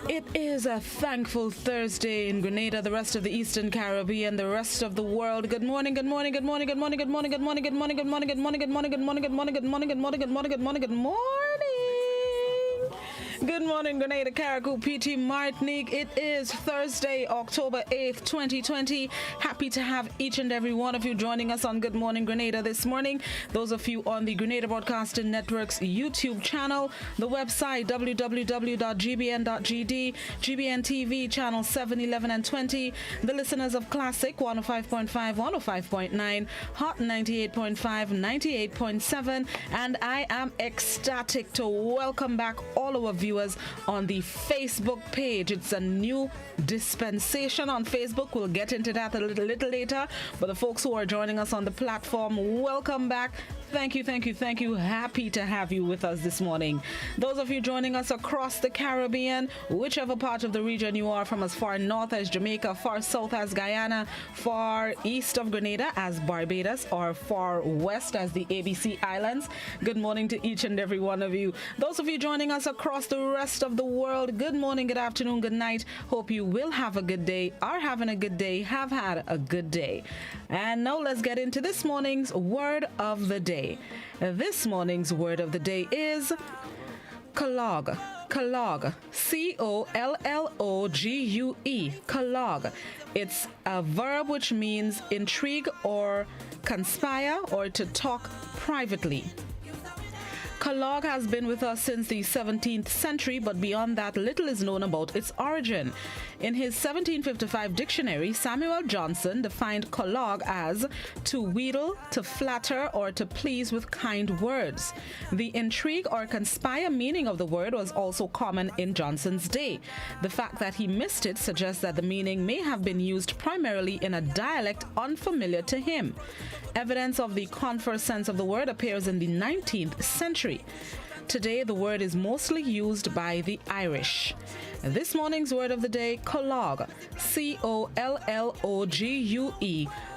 It is a thankful Thursday in Grenada, the rest of the Eastern Caribbean, the rest of the world. Good morning, good morning, good morning, good morning, good morning, good morning, good morning, good morning, good morning, good morning, good morning, good morning, good morning, good morning, good morning, good morning, good morning. Good morning, Grenada, Carriacou, PT, Martinique. It is Thursday, October 8th, 2020. Happy to have each and every one of you joining us on Good Morning Grenada this morning. Those of you on the Grenada Broadcasting Network's YouTube channel, the website www.gbn.gd, GBN TV channel 7, 11, and 20. The listeners of Classic 105.5, 105.9, Hot 98.5, 98.7, and I am ecstatic to welcome back all our viewers on the Facebook page. It's a new dispensation on Facebook. We'll get into that a little later. But the folks who are joining us on the platform, welcome back. Thank you, thank you, thank you. Happy to have you with us this morning. Those of you joining us across the Caribbean, whichever part of the region you are from, as far north as Jamaica, far south as Guyana, far east of Grenada as Barbados, or far west as the ABC Islands, good morning to each and every one of you. Those of you joining us across the rest of the world, good morning, good afternoon, good night. Hope you will have a good day, are having a good day, have had a good day. And now let's get into this morning's word of the day. This morning's word of the day is collogue. Collogue. C-O-L-L-O-G-U-E. Collogue. It's a verb which means intrigue or conspire or to talk privately. Collogue has been with us since the 17th century, but beyond that, little is known about its origin. In his 1755 dictionary, Samuel Johnson defined collogue as to wheedle, to flatter, or to please with kind words. The intrigue or conspire meaning of the word was also common in Johnson's day. The fact that he missed it suggests that the meaning may have been used primarily in a dialect unfamiliar to him. Evidence of the converse sense of the word appears in the 19th century. Today, the word is mostly used by the Irish. This morning's word of the day, collogue, C-O-L-L-O-G-U-E,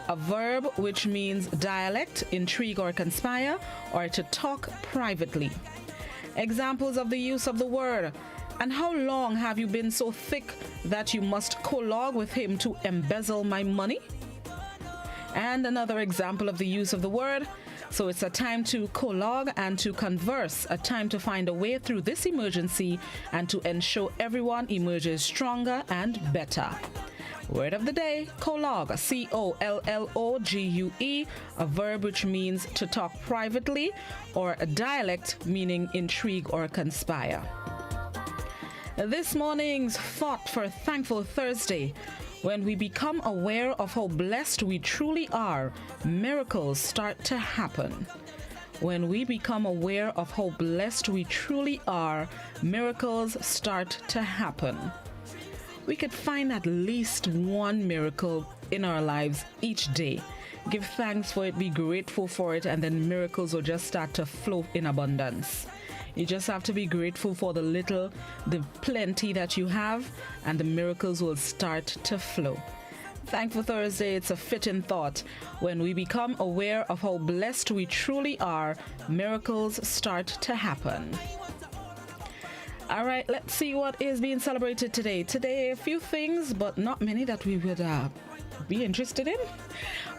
a verb which means dialect, intrigue or conspire, or to talk privately. Examples of the use of the word. And how long have you been so thick that you must collogue with him to embezzle my money? And another example of the use of the word. So it's a time to collogue and to converse, a time to find a way through this emergency and to ensure everyone emerges stronger and better. Word of the day, collogue, C-O-L-L-O-G-U-E, a verb which means to talk privately, or a dialect meaning intrigue or conspire. This morning's thought for Thankful Thursday. When we become aware of how blessed we truly are, miracles start to happen. When we become aware of how blessed we truly are, miracles start to happen. We could find at least one miracle in our lives each day. Give thanks for it, be grateful for it, and then miracles will just start to flow in abundance. You just have to be grateful for the little, the plenty that you have, and the miracles will start to flow. Thankful Thursday, it's a fitting thought. When we become aware of how blessed we truly are, miracles start to happen. All right, let's see what is being celebrated today. Today, a few things, but not many that we would be interested in.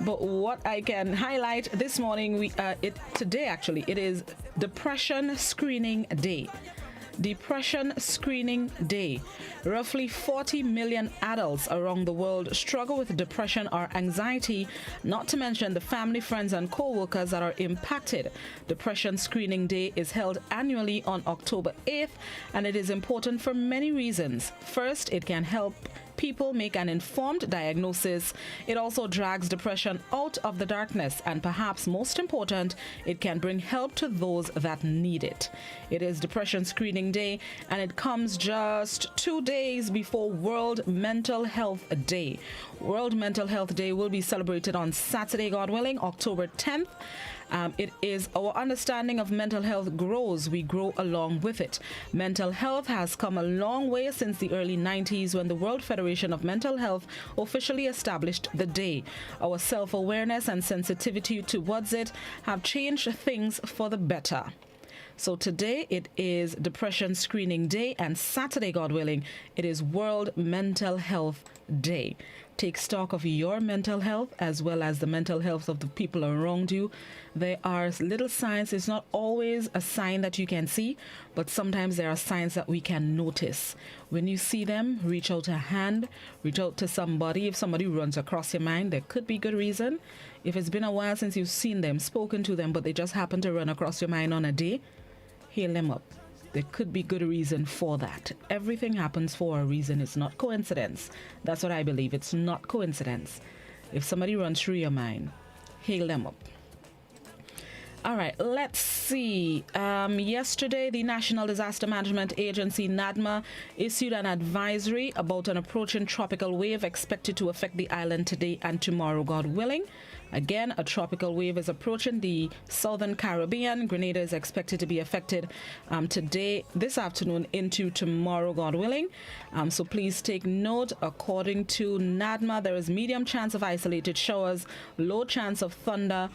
But what I can highlight this morning, today actually, it is Depression Screening Day. Depression Screening Day. Roughly 40 million adults around the world struggle with depression or anxiety, not to mention the family, friends, and co-workers that are impacted. Depression Screening Day is held annually on October 8th, and it is important for many reasons. First, it can help people make an informed diagnosis. It also drags depression out of the darkness, and perhaps most important, it can bring help to those that need it. It is Depression Screening Day, and it comes just 2 days before World Mental Health Day. World Mental Health Day will be celebrated on Saturday, God willing, October 10th. It is our understanding of mental health grows. We grow along with it. Mental health has come a long way since the early 90s when the World Federation of Mental Health officially established the day. Our self-awareness and sensitivity towards it have changed things for the better. So today it is Depression Screening Day, and Saturday, God willing, it is World Mental Health Day. Take stock of your mental health as well as the mental health of the people around you. There are little signs. It's not always a sign that you can see, but sometimes there are signs that we can notice. When you see them, reach out a hand, reach out to somebody. If somebody runs across your mind, there could be good reason. If it's been a while since you've seen them, spoken to them, but they just happen to run across your mind on a day, hail them up. There could be good reason for that. Everything happens for a reason. It's not coincidence. That's what I believe. It's not coincidence. If somebody runs through your mind, hail them up. All right, let's see. Yesterday, the National Disaster Management Agency, NADMA, issued an advisory about an approaching tropical wave expected to affect the island today and tomorrow, God willing. Again, a tropical wave is approaching the southern Caribbean. Grenada is expected to be affected this afternoon into tomorrow, God willing. So please take note. According to NADMA, there is medium chance of isolated showers, low chance of thunder,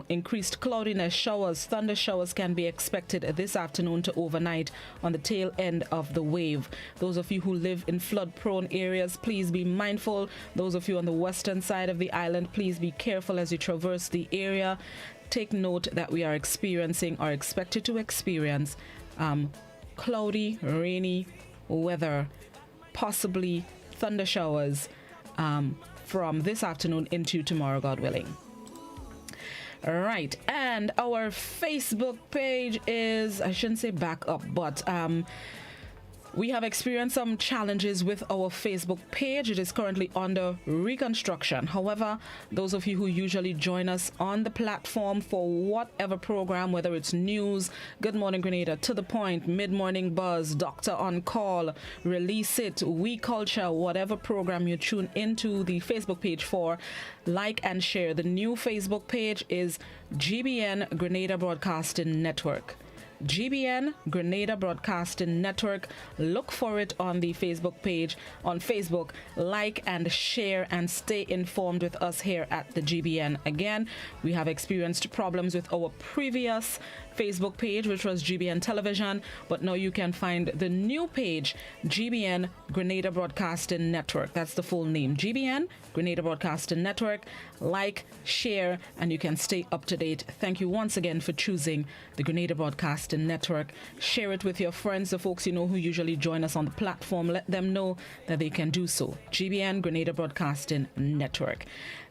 increased cloudiness showers. Thunder showers can be expected this afternoon to overnight on the tail end of the wave. Those of you who live in flood-prone areas, please be mindful. Those of you on the western side of the island, please be careful as you traverse the area. Take note that we are experiencing or expected to experience cloudy, rainy weather, possibly thunder showers from this afternoon into tomorrow, God willing. All right, and our Facebook page is, I shouldn't say back up, but we have experienced some challenges with our Facebook page. It is currently under reconstruction. However, those of you who usually join us on the platform for whatever program, whether it's news, Good Morning Grenada, To The Point, Mid-Morning Buzz, Doctor on Call, Release It, We Culture, whatever program you tune into the Facebook page for, like and share. The new Facebook page is GBN Grenada Broadcasting Network. GBN Grenada Broadcasting Network. Look for it on the Facebook page on Facebook. Like and share and stay informed with us here at the GBN. Again, we have experienced problems with our previous Facebook page, which was GBN Television, but now you can find the new page, GBN Grenada Broadcasting Network. That's the full name, GBN Grenada Broadcasting Network. Like, share, and you can stay up to date. Thank you once again for choosing the Grenada Broadcasting Network. Share it with your friends, the folks you know who usually join us on the platform. Let them know that they can do so. GBN Grenada Broadcasting Network.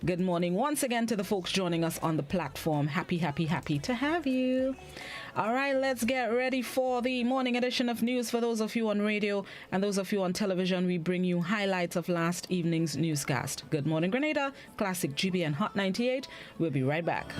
Good morning once again to the folks joining us on the platform. Happy to have you. All right, let's get ready for the morning edition of news. For those of you on radio and those of you on television, we bring you highlights of last evening's newscast. Good Morning Grenada, classic GBN Hot 98. We'll be right back.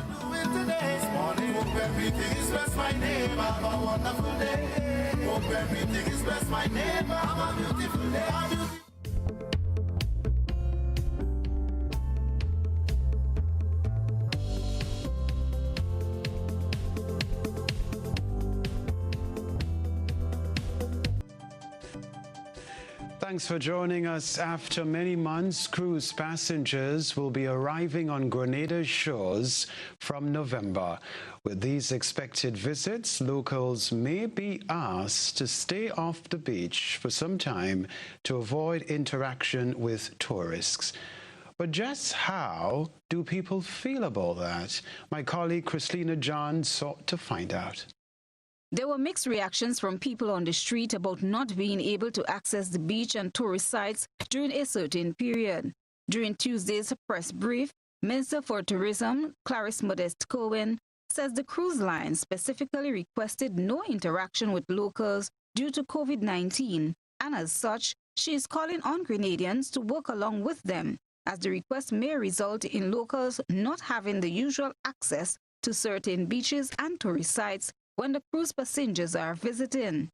Thanks for joining us. After many months, cruise passengers will be arriving on Grenada shores from November. With these expected visits, locals may be asked to stay off the beach for some time to avoid interaction with tourists. But just how do people feel about that? My colleague Christina John sought to find out. There were mixed reactions from people on the street about not being able to access the beach and tourist sites during a certain period. During Tuesday's press brief, Minister for Tourism, Clarice Modeste-Cohen, says the cruise line specifically requested no interaction with locals due to COVID-19, and as such, she is calling on Grenadians to work along with them, as the request may result in locals not having the usual access to certain beaches and tourist sites when the cruise passengers are visiting.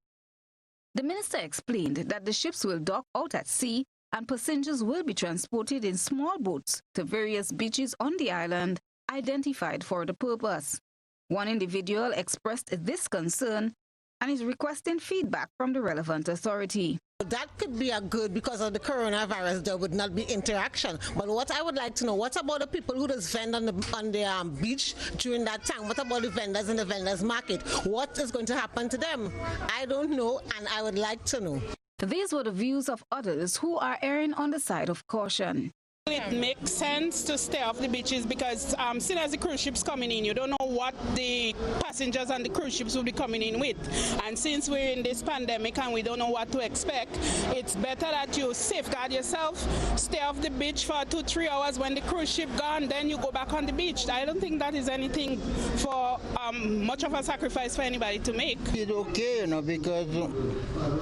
The minister explained that the ships will dock out at sea and passengers will be transported in small boats to various beaches on the island identified for the purpose. One individual expressed this concern and is requesting feedback from the relevant authority. That could be a good, because of the coronavirus, there would not be interaction. But what I would like to know, what about the people who just vend on the beach during that time? What about the vendors in the vendors market? What is going to happen to them? I don't know, and I would like to know. These were the views of others who are erring on the side of caution. It makes sense to stay off the beaches because soon as the cruise ships coming in, you don't know what the passengers and the cruise ships will be coming in with. And since we're in this pandemic and we don't know what to expect, it's better that you safeguard yourself, stay off the beach for 2-3 hours. When the cruise ship gone, then you go back on the beach. I don't think that is anything for much of a sacrifice for anybody to make. It's okay, because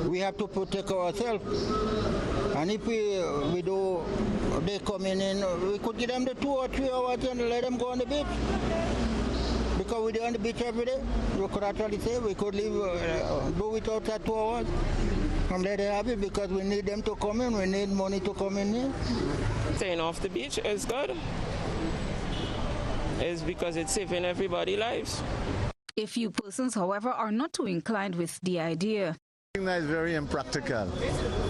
we have to protect ourselves. And if we do, they coming in, we could give them the 2 or 3 hours and let them go on the beach. Because we're on the beach every day. We could actually say we could leave, do without that 2 hours and let them have it, because we need them to come in. We need money to come in here. Staying off the beach is good. It's because it's saving everybody's lives. A few persons, however, are not too inclined with the idea. I think that is very impractical.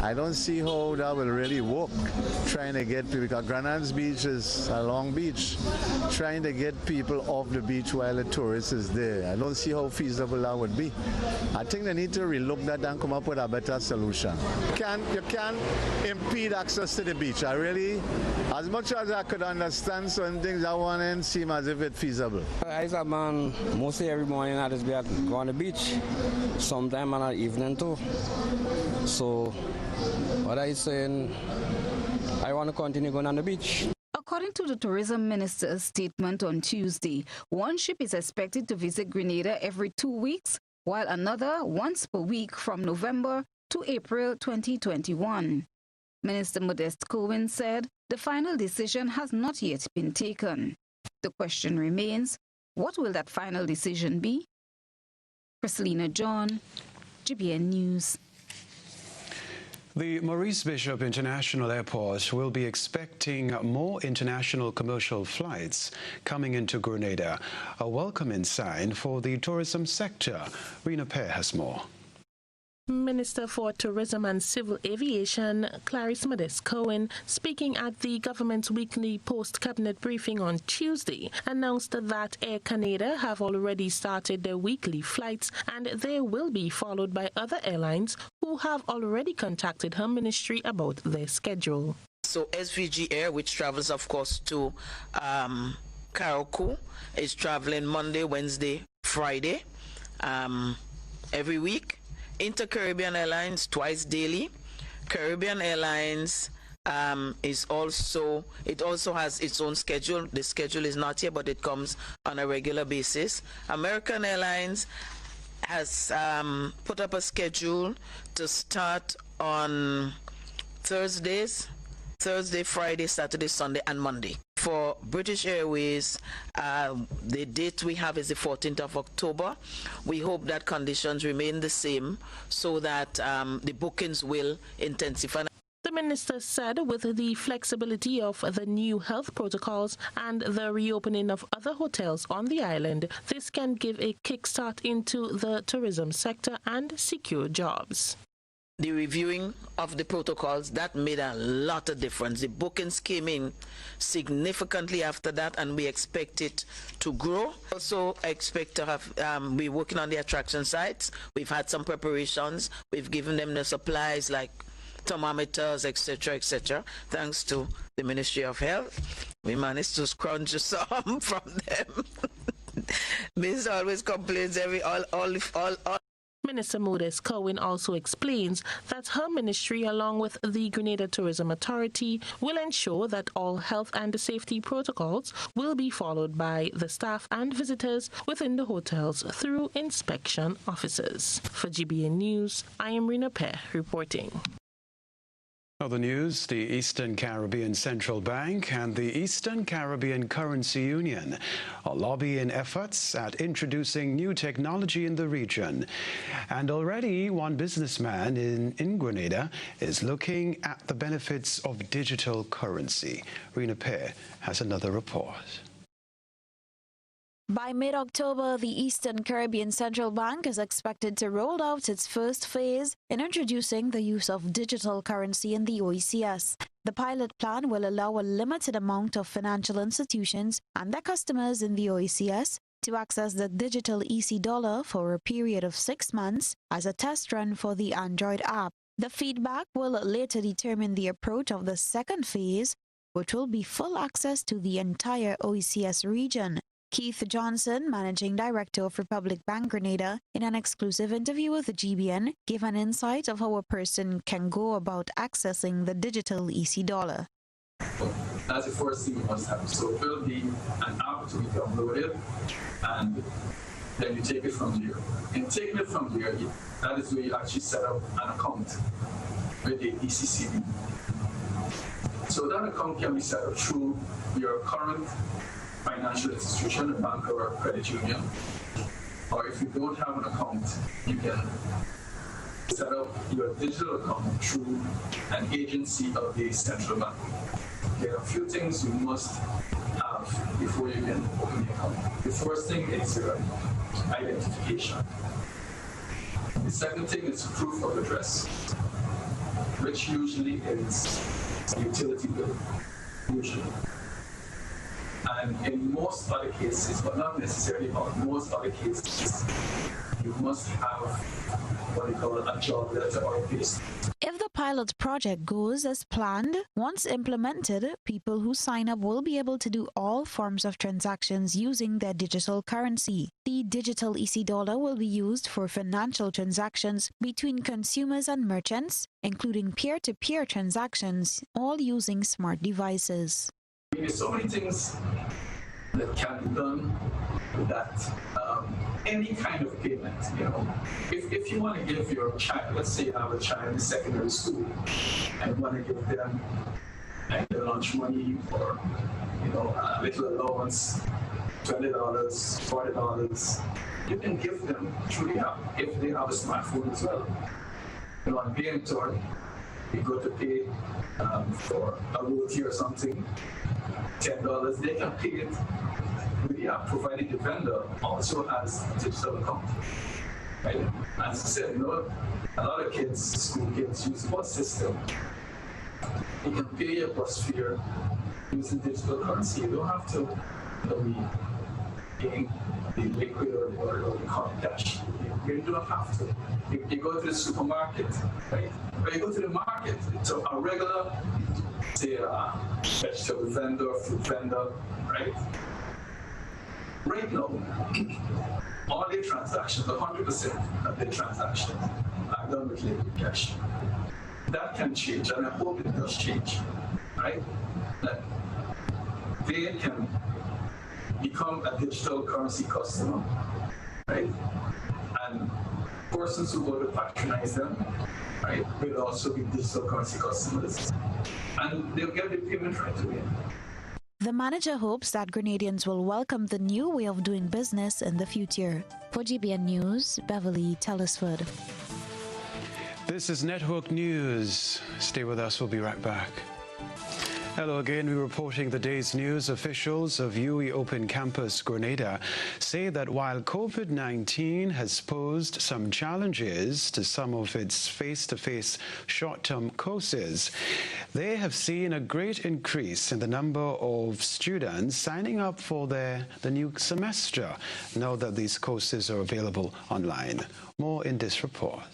I don't see how that will really work, trying to get people, because Grenada's beach is a long beach, trying to get people off the beach while the tourist is there. I don't see how feasible that would be. I think they need to relook that and come up with a better solution. You can't impede access to the beach. I really, as much as I could understand certain things, that one end seem as if it's feasible. I a man, mostly every morning I just go on the beach, sometime in the evening too. So what I saying, I want to continue going on the beach. According to the tourism minister's statement on Tuesday, one ship is expected to visit Grenada every 2 weeks, while another once per week from November to April 2021. Minister Modeste-Cohen said the final decision has not yet been taken. The question remains, what will that final decision be? Christelina John, GBN News. The Maurice Bishop International Airport will be expecting more international commercial flights coming into Grenada, a welcoming sign for the tourism sector. Rena Pear has more. Minister for Tourism and Civil Aviation, Clarice Modeste-Cohen, speaking at the government's weekly post-cabinet briefing on Tuesday, announced that Air Canada have already started their weekly flights, and they will be followed by other airlines who have already contacted her ministry about their schedule. So SVG Air, which travels, of course, to Karakou, is traveling Monday, Wednesday, Friday, every week. Inter-Caribbean Airlines twice daily. Caribbean Airlines also has its own schedule. The schedule is not here, but it comes on a regular basis. American Airlines has put up a schedule to start on Thursday, Friday, Saturday, Sunday, and Monday. For British Airways, the date we have is the 14th of October. We hope that conditions remain the same so that the bookings will intensify. The minister said with the flexibility of the new health protocols and the reopening of other hotels on the island, this can give a kickstart into the tourism sector and secure jobs. The reviewing of the protocols, that made a lot of difference. The bookings came in significantly after that, and we expect it to grow. Also expect to have, we're working on the attraction sites. We've had some preparations. We've given them the supplies like thermometers, etc., etc. Thanks to the Ministry of Health, we managed to scrounge some from them. Miss always complains all. Minister Modest-Cohen also explains that her ministry, along with the Grenada Tourism Authority, will ensure that all health and safety protocols will be followed by the staff and visitors within the hotels through inspection officers. For GBN News, I am Rena Pear reporting. Other news, the Eastern Caribbean Central Bank and the Eastern Caribbean Currency Union are lobbying efforts at introducing new technology in the region. And already one businessman in Grenada is looking at the benefits of digital currency. Rena Pear has another report. By mid-October, the Eastern Caribbean Central Bank is expected to roll out its first phase in introducing the use of digital currency in the OECS. The pilot plan will allow a limited amount of financial institutions and their customers in the OECS to access the digital EC dollar for a period of 6 months as a test run for the Android app. The feedback will later determine the approach of the second phase, which will be full access to the entire OECS region. Keith Johnson, Managing Director of Republic Bank Grenada, in an exclusive interview with the GBN, gave an insight of how a person can go about accessing the digital EC dollar. That's the first thing you must have. So it will be an app to be downloaded, and then you take it from there. And taking it from there, that is where you actually set up an account with the ECCB. So that account can be set up through your current financial institution, a bank or a credit union. Or if you don't have an account, you can set up your digital account through an agency of the central bank. There are a few things you must have before you can open the account. The first thing is your identification. The second thing is proof of address, which usually is a utility bill, usually. And in most other cases, but not necessarily all, most other cases, you must have what we call a job letter or a pay slip. If the pilot project goes as planned, once implemented, people who sign up will be able to do all forms of transactions using their digital currency. The digital EC dollar will be used for financial transactions between consumers and merchants, including peer-to-peer transactions, all using smart devices. There's so many things that can be done with that. Any kind of payment, you know. If you want to give your child, let's say you have a child in secondary school, and you want to give them their lunch money or, you know, a little allowance, $20, $40, you can give them through the app if they have a smartphone as well. You know, on payment tour, you go to pay for a roti or something, $10, they can pay it with the app, provided the vendor also has a digital account. Right? As I said, you know, a lot of kids, school kids, use the bus system. You can pay your bus fare using digital currency. You don't have to be paying the liquid or the coin cash. You don't have to. You go to the supermarket, right? Or you go to the market, so a regular, say, vegetable vendor, fruit vendor, right? Right now, all their transactions, 100% of their transactions are done with liquid cash. That can change, and I hope it does change, right? That they can become a digital currency customer, right? And persons who go to patronize them, right, will also be digital currency customers. And they'll get the payment right away. The manager hopes that Grenadians will welcome the new way of doing business in the future. For GBN News, Beverly Tellisford. This is Network News. Stay with us. We'll be right back. Hello again. We're reporting the day's news. Officials of UE Open Campus Grenada say that while COVID-19 has posed some challenges to some of its face-to-face short-term courses, they have seen a great increase in the number of students signing up for the new semester now that these courses are available online. More in this report.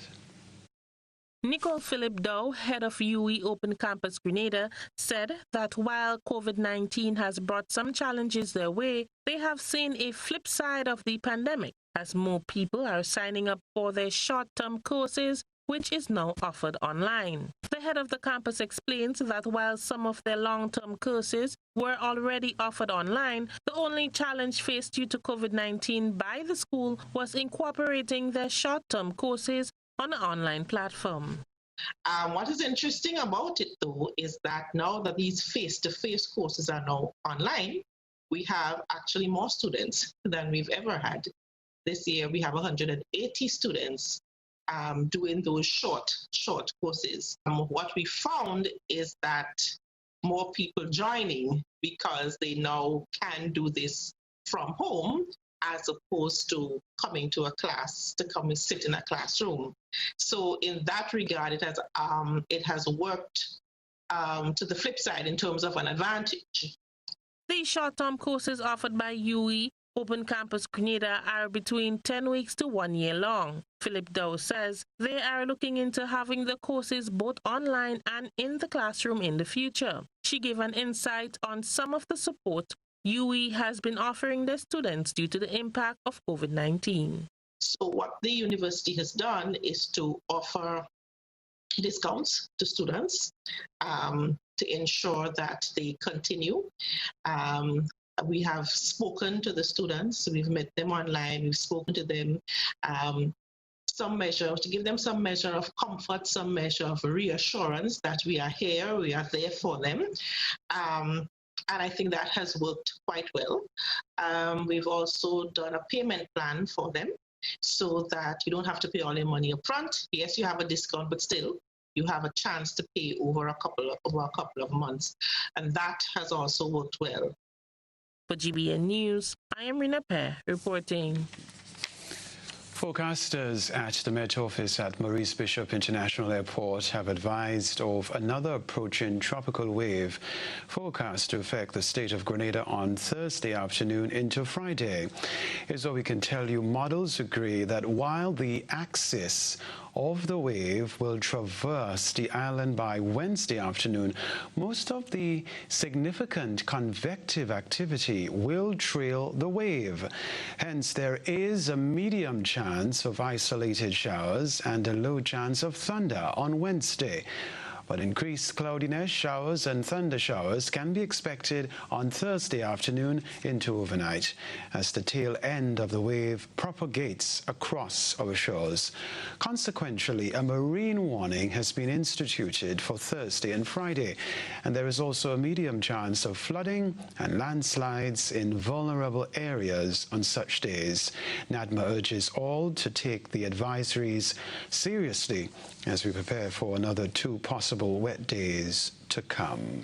Nicole Philip Dow, head of UE Open Campus Grenada, said that while COVID-19 has brought some challenges their way, they have seen a flip side of the pandemic as more people are signing up for their short-term courses, which is now offered online. The head of the campus explains that while some of their long-term courses were already offered online, the only challenge faced due to COVID-19 by the school was incorporating their short-term courses on an online platform. What is interesting about it, though, is that now that these face-to-face courses are now online, we have actually more students than we've ever had. This year, we have 180 students doing those short courses. What we found is that more people joining because they now can do this from home, as opposed to coming to a class, to come and sit in a classroom. So in that regard, it has worked to the flip side in terms of an advantage. These short-term courses offered by UE Open Campus Grenada are between 10 weeks to 1 year long. Philip Dow says they are looking into having the courses both online and in the classroom in the future. She gave an insight on some of the support UE has been offering their students due to the impact of COVID-19. So what the university has done is to offer discounts to students to ensure that they continue. We have spoken to the students, we've met them online, we've spoken to them, to give them some measure of comfort, some measure of reassurance that we are here, we are there for them. And I think that has worked quite well. We've also done a payment plan for them so that you don't have to pay all your money up front. Yes, you have a discount, but still you have a chance to pay over a couple of months. And that has also worked well. For GBN News, I am Rina Pear reporting. Forecasters at the Met Office at Maurice Bishop International Airport have advised of another approaching tropical wave forecast to affect the state of Grenada on Thursday afternoon into Friday. Here's what we can tell you. Models agree that while the axis of the wave will traverse the island by Wednesday afternoon, most of the significant convective activity will trail the wave. Hence, there is a medium chance of isolated showers and a low chance of thunder on Wednesday. But increased cloudiness, showers and thunder showers can be expected on Thursday afternoon into overnight as the tail end of the wave propagates across our shores. Consequently, a marine warning has been instituted for Thursday and Friday, and there is also a medium chance of flooding and landslides in vulnerable areas on such days. NADMA urges all to take the advisories seriously as we prepare for another 2 possible wet days to come.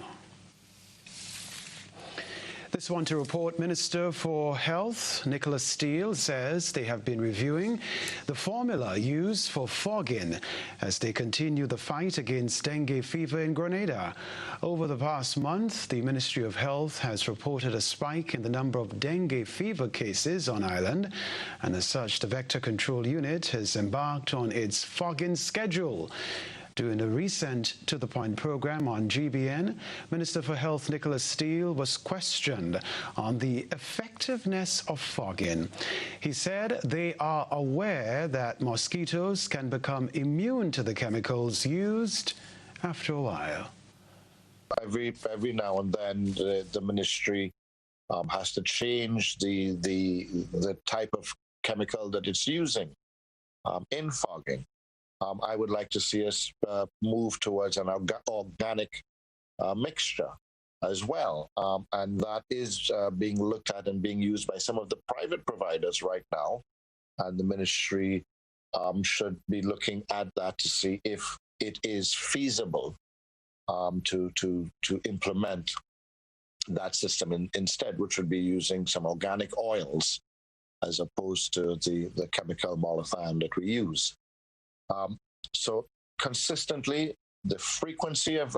This one to report, Minister for Health Nicholas Steele says they have been reviewing the formula used for fogging as they continue the fight against dengue fever in Grenada. Over the past month, the Ministry of Health has reported a spike in the number of dengue fever cases on island, and as such, the Vector Control Unit has embarked on its fogging schedule. During a recent To The Point program on GBN, Minister for Health Nicholas Steele was questioned on the effectiveness of fogging. He said they are aware that mosquitoes can become immune to the chemicals used after a while. Every now and then, the ministry has to change the type of chemical that it's using in fogging. I would like to see us move towards an organic mixture as well. And that is being looked at and being used by some of the private providers right now. And the ministry should be looking at that to see if it is feasible to implement that system instead, which would be using some organic oils as opposed to the chemical malathion that we use. So consistently, the frequency of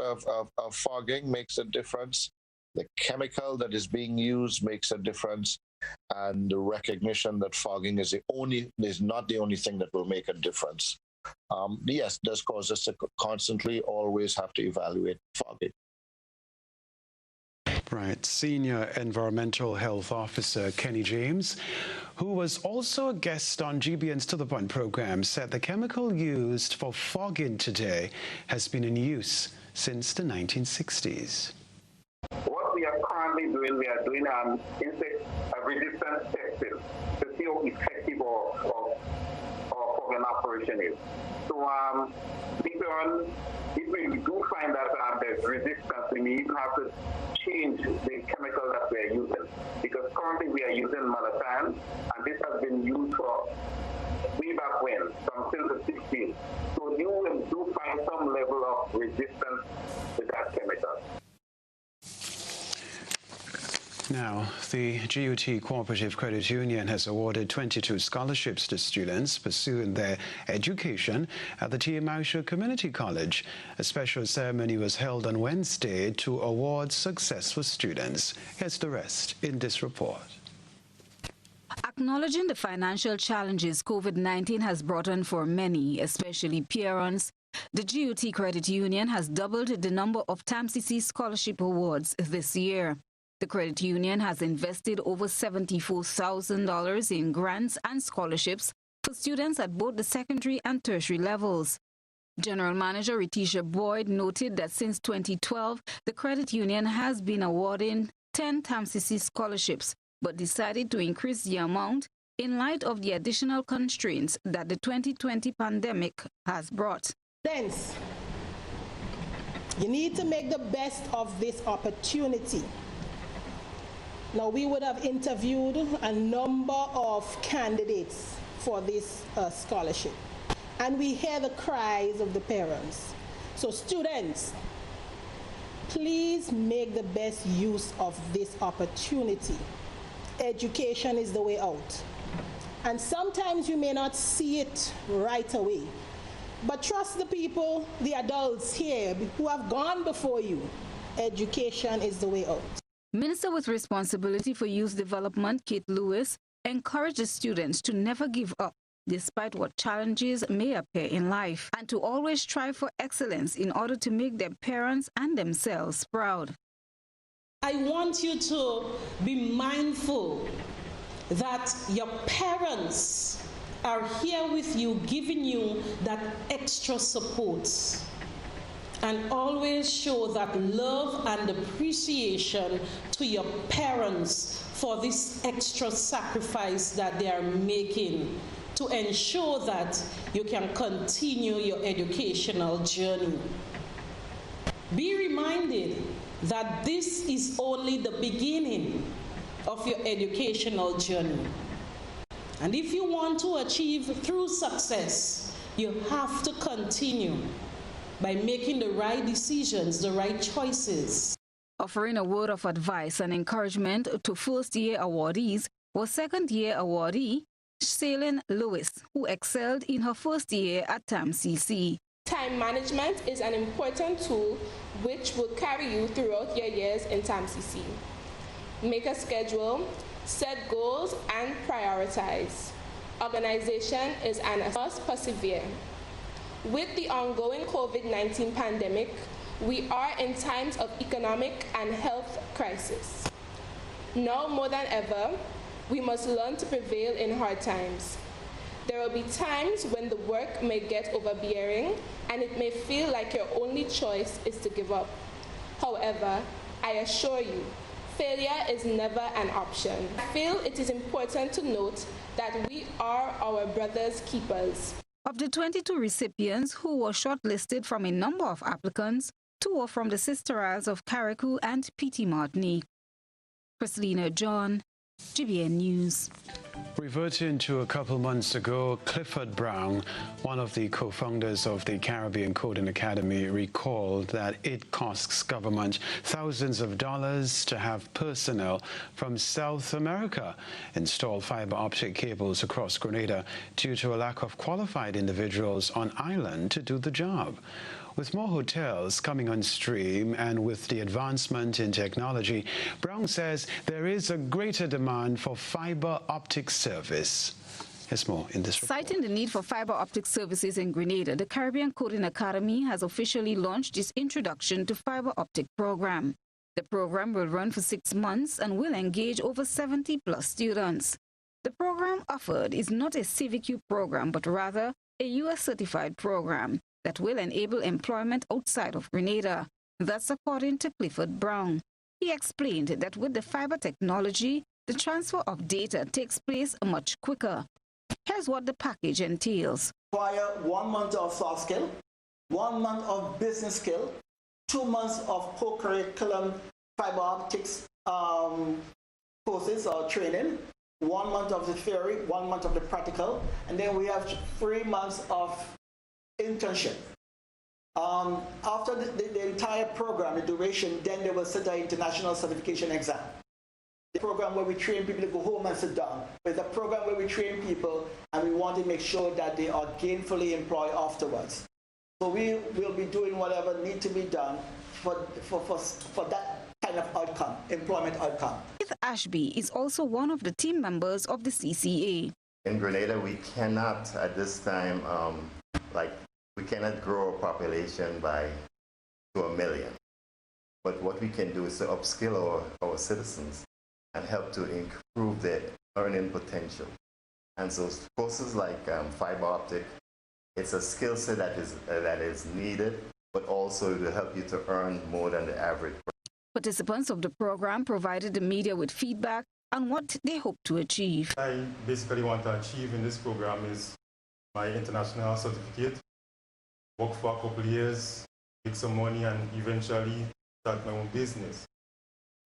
fogging makes a difference. The chemical that is being used makes a difference, and the recognition that fogging is not the only thing that will make a difference. yes, does cause us to constantly always have to evaluate fogging. Right. Senior Environmental Health Officer Kenny James, who was also a guest on GBN's To The Point program, said the chemical used for fogging today has been in use since the 1960s. What we are currently doing, we are doing insect resistance testing to see how effective our fogging operation is. So later on, if we do find that there's resistance, we may even have to change the chemical that we are using, because currently we are using malathion, and this has been used for way back when, since the 60s. So you will do find some level of resistance to that chemical. Now, the GUT Cooperative Credit Union has awarded 22 scholarships to students pursuing their education at the T.M. Community College. A special ceremony was held on Wednesday to award successful students. Here's the rest in this report. Acknowledging the financial challenges COVID-19 has brought on for many, especially parents, the GUT Credit Union has doubled the number of TAMCC scholarship awards this year. The credit union has invested over $74,000 in grants and scholarships for students at both the secondary and tertiary levels. General Manager Ritisha Boyd noted that since 2012, the credit union has been awarding 10 TAMCC scholarships, but decided to increase the amount in light of the additional constraints that the 2020 pandemic has brought. Hence, you need to make the best of this opportunity. Now, we would have interviewed a number of candidates for this scholarship, and we hear the cries of the parents. So students, please make the best use of this opportunity. Education is the way out. And sometimes you may not see it right away, but trust the people, the adults here who have gone before you. Education is the way out. Minister with responsibility for youth development, Kate Lewis, encouraged the students to never give up despite what challenges may appear in life, and to always strive for excellence in order to make their parents and themselves proud. I want you to be mindful that your parents are here with you, giving you that extra support. And always show that love and appreciation to your parents for this extra sacrifice that they are making to ensure that you can continue your educational journey. Be reminded that this is only the beginning of your educational journey. And if you want to achieve true success, you have to continue by making the right decisions, the right choices. Offering a word of advice and encouragement to first-year awardees was second-year awardee Shaylin Lewis, who excelled in her first year at TAMCC. Time management is an important tool which will carry you throughout your years in TAMCC. Make a schedule, set goals, and prioritize. Organization is an must persevere. With the ongoing COVID-19 pandemic, we are in times of economic and health crisis. Now more than ever, we must learn to prevail in hard times. There will be times when the work may get overbearing and it may feel like your only choice is to give up. However, I assure you, failure is never an option. I feel it is important to note that we are our brother's keepers. Of the 22 recipients who were shortlisted from a number of applicants, 2 were from the Sister Isles of Carriacou and Petit Martinique. Chrislina John, GBN News. Reverting to a couple months ago, Clifford Brown, one of the co-founders of the Caribbean Coding Academy, recalled that it costs government thousands of dollars to have personnel from South America install fiber optic cables across Grenada due to a lack of qualified individuals on island to do the job. With more hotels coming on stream and with the advancement in technology, Brown says there is a greater demand for fiber optic service. Here's more in this report. Citing the need for fiber optic services in Grenada, the Caribbean Coding Academy has officially launched its Introduction to Fiber Optic program. The program will run for 6 months and will engage over 70+ students. The program offered is not a CVQ program, but rather a US-certified program that will enable employment outside of Grenada. That's according to Clifford Brown. He explained that with the fiber technology, the transfer of data takes place much quicker. Here's what the package entails. Require 1 month of soft skill, 1 month of business skill, 2 months of co-curriculum fiber optics courses or training, 1 month of the theory, 1 month of the practical, and then we have 3 months of internship. After the entire program, the duration, then they will sit an international certification exam. The program where we train people to go home and sit down. But it's a program where we train people and we want to make sure that they are gainfully employed afterwards. So we will be doing whatever needs to be done for that kind of outcome, employment outcome. Keith Ashby is also one of the team members of the CCA. In Grenada, we cannot at this time, we cannot grow a population to 1 million. But what we can do is to upskill our citizens and help to improve their earning potential. And so courses like fiber optic, it's a skill set that is needed, but also it will help you to earn more than the average. Participants of the program provided the media with feedback on what they hope to achieve. I basically want to achieve in this program is my international certificate, work for a couple of years, make some money, and eventually start my own business.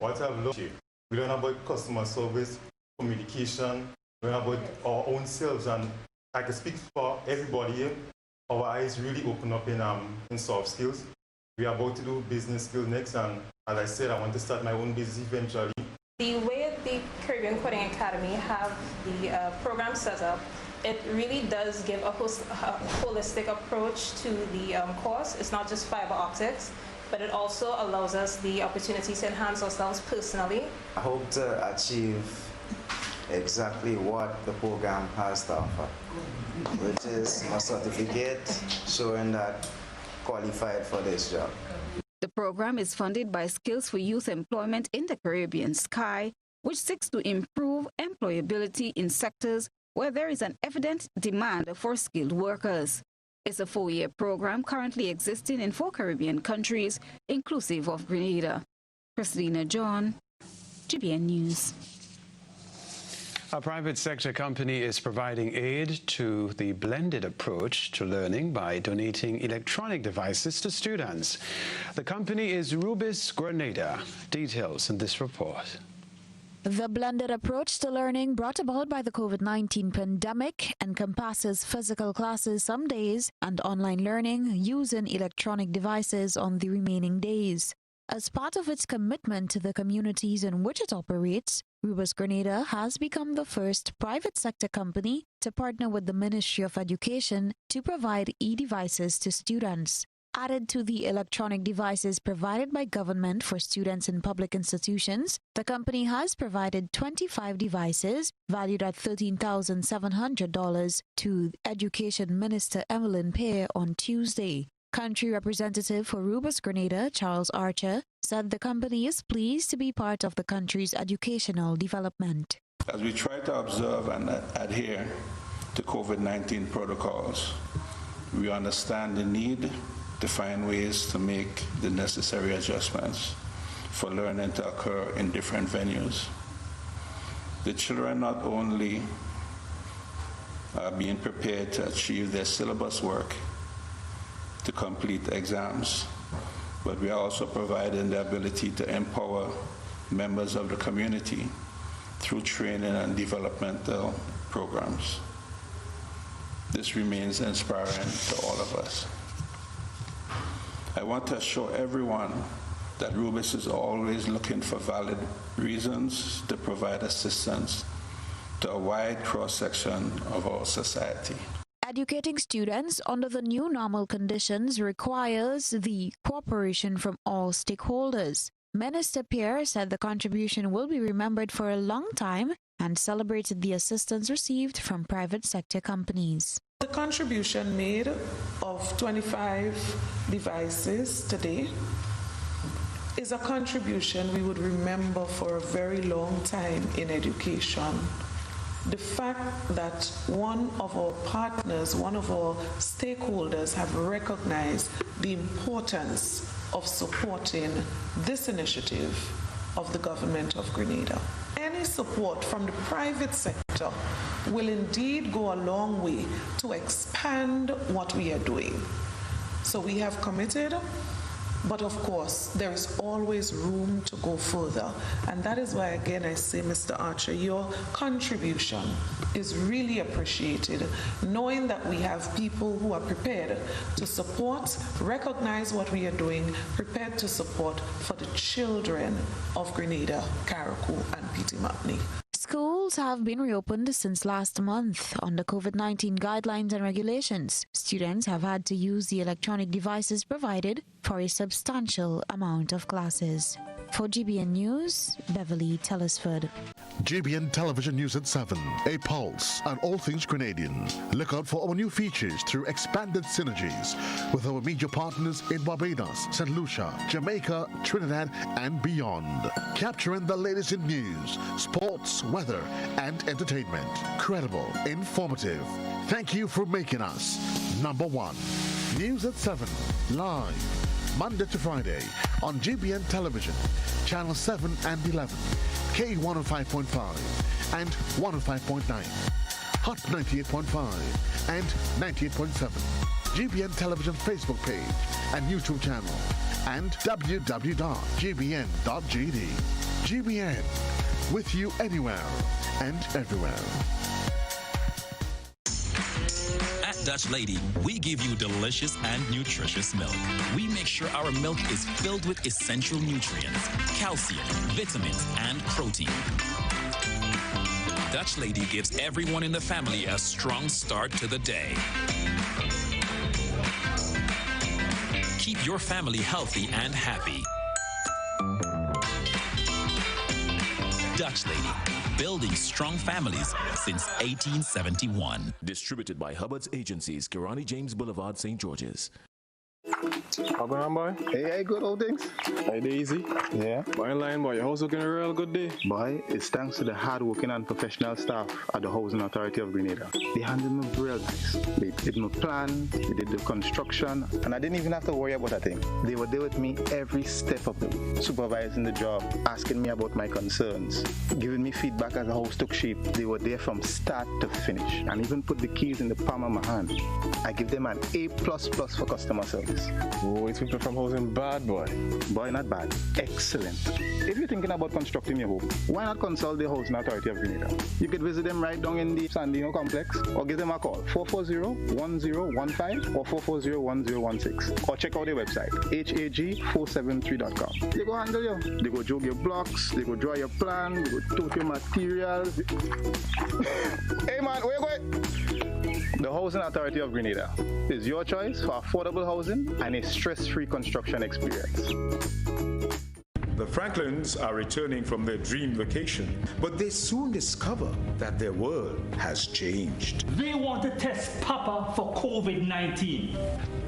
What I've learned here, we learn about customer service, communication, we learn about our own selves, and I can speak for everybody here. Our eyes really open up in soft skills. We are about to do business skills next, and as I said, I want to start my own business eventually. The way the Caribbean Coding Academy have the program set up, it really does give a holistic approach to the course. It's not just fiber optics, but it also allows us the opportunity to enhance ourselves personally. I hope to achieve exactly what the program has to offer, which is a certificate showing that qualified for this job. The program is funded by Skills for Youth Employment in the Caribbean Sky, which seeks to improve employability in sectors where there is an evident demand for skilled workers. It's a 4-year program currently existing in 4 Caribbean countries, inclusive of Grenada. Christina John, GBN News. A private sector company is providing aid to the blended approach to learning by donating electronic devices to students. The company is Rubis Grenada. Details in this report. The blended approach to learning brought about by the COVID-19 pandemic encompasses physical classes some days and online learning using electronic devices on the remaining days. As part of its commitment to the communities in which it operates, Rubis Grenada has become the first private sector company to partner with the Ministry of Education to provide e-devices to students. Added to the electronic devices provided by government for students in public institutions, the company has provided 25 devices valued at $13,700 to Education Minister Emmeline Pear on Tuesday. Country representative for Rubis Grenada, Charles Archer, said the company is pleased to be part of the country's educational development. As we try to observe and adhere to COVID-19 protocols, we understand the need to find ways to make the necessary adjustments for learning to occur in different venues. The children not only are being prepared to achieve their syllabus work, to complete exams, but we are also providing the ability to empower members of the community through training and developmental programs. This remains inspiring to all of us. I want to assure everyone that Rubis is always looking for valid reasons to provide assistance to a wide cross-section of our society. Educating students under the new normal conditions requires the cooperation from all stakeholders. Minister Pear said the contribution will be remembered for a long time and celebrated the assistance received from private sector companies. The contribution made of 25 devices today is a contribution we would remember for a very long time in education. The fact that one of our partners, one of our stakeholders have recognized the importance of supporting this initiative of the government of Grenada. Any support from the private sector will indeed go a long way to expand what we are doing. So we have committed, but of course, there is always room to go further. And that is why, again, I say, Mr. Archer, your contribution is really appreciated, knowing that we have people who are prepared to support, recognize what we are doing, prepared to support for the children of Grenada, Carriacou, and Pitimacni. Schools have been reopened since last month under COVID-19 guidelines and regulations. Students have had to use the electronic devices provided for a substantial amount of classes. For GBN News, Beverly Telesford. GBN Television News at 7, a pulse on all things Grenadian. Look out for our new features through expanded synergies with our media partners in Barbados, St. Lucia, Jamaica, Trinidad, and beyond. Capturing the latest in news, sports, weather, and entertainment. Credible, informative. Thank you for making us number one. News at 7, live, Monday to Friday on GBN Television, Channel 7 and 11, K105.5 and 105.9, Hot 98.5 and 98.7, GBN Television Facebook page and YouTube channel, and www.gbn.gd. GBN, with you anywhere and everywhere. Dutch Lady, we give you delicious and nutritious milk. We make sure our milk is filled with essential nutrients, calcium, vitamins, and protein. Dutch Lady gives everyone in the family a strong start to the day. Keep your family healthy and happy. Dutch Lady, building strong families since 1871. Distributed by Hubbard's Agencies, Kirani James Boulevard, St. George's. How going on, boy? Hey, good old things. Hey, Daisy. Yeah. Boy, in line, boy. Your house looking a real good day. Boy, it's thanks to the hard-working and professional staff at the Housing Authority of Grenada. They handled me real nice. They did my plan, they did the construction, and I didn't even have to worry about a thing. They were there with me every step of the way, supervising the job, asking me about my concerns, giving me feedback as the house took shape. They were there from start to finish, and even put the keys in the palm of my hand. I give them an A++ for customer service. Oh, it's people from housing bad, boy. Boy, not bad. Excellent. If you're thinking about constructing your home, why not consult the Housing Authority of Grenada? You could visit them right down in the Sandino complex, or give them a call, 440-1015 or 440-1016. Or check out their website, hag473.com. They go handle you. They go jog your blocks, they go draw your plan, they go tote your materials. Hey man, where you going? The Housing Authority of Grenada is your choice for affordable housing and a stress-free construction experience. The Franklins are returning from their dream vacation, but they soon discover that their world has changed. They want to test Papa for COVID-19.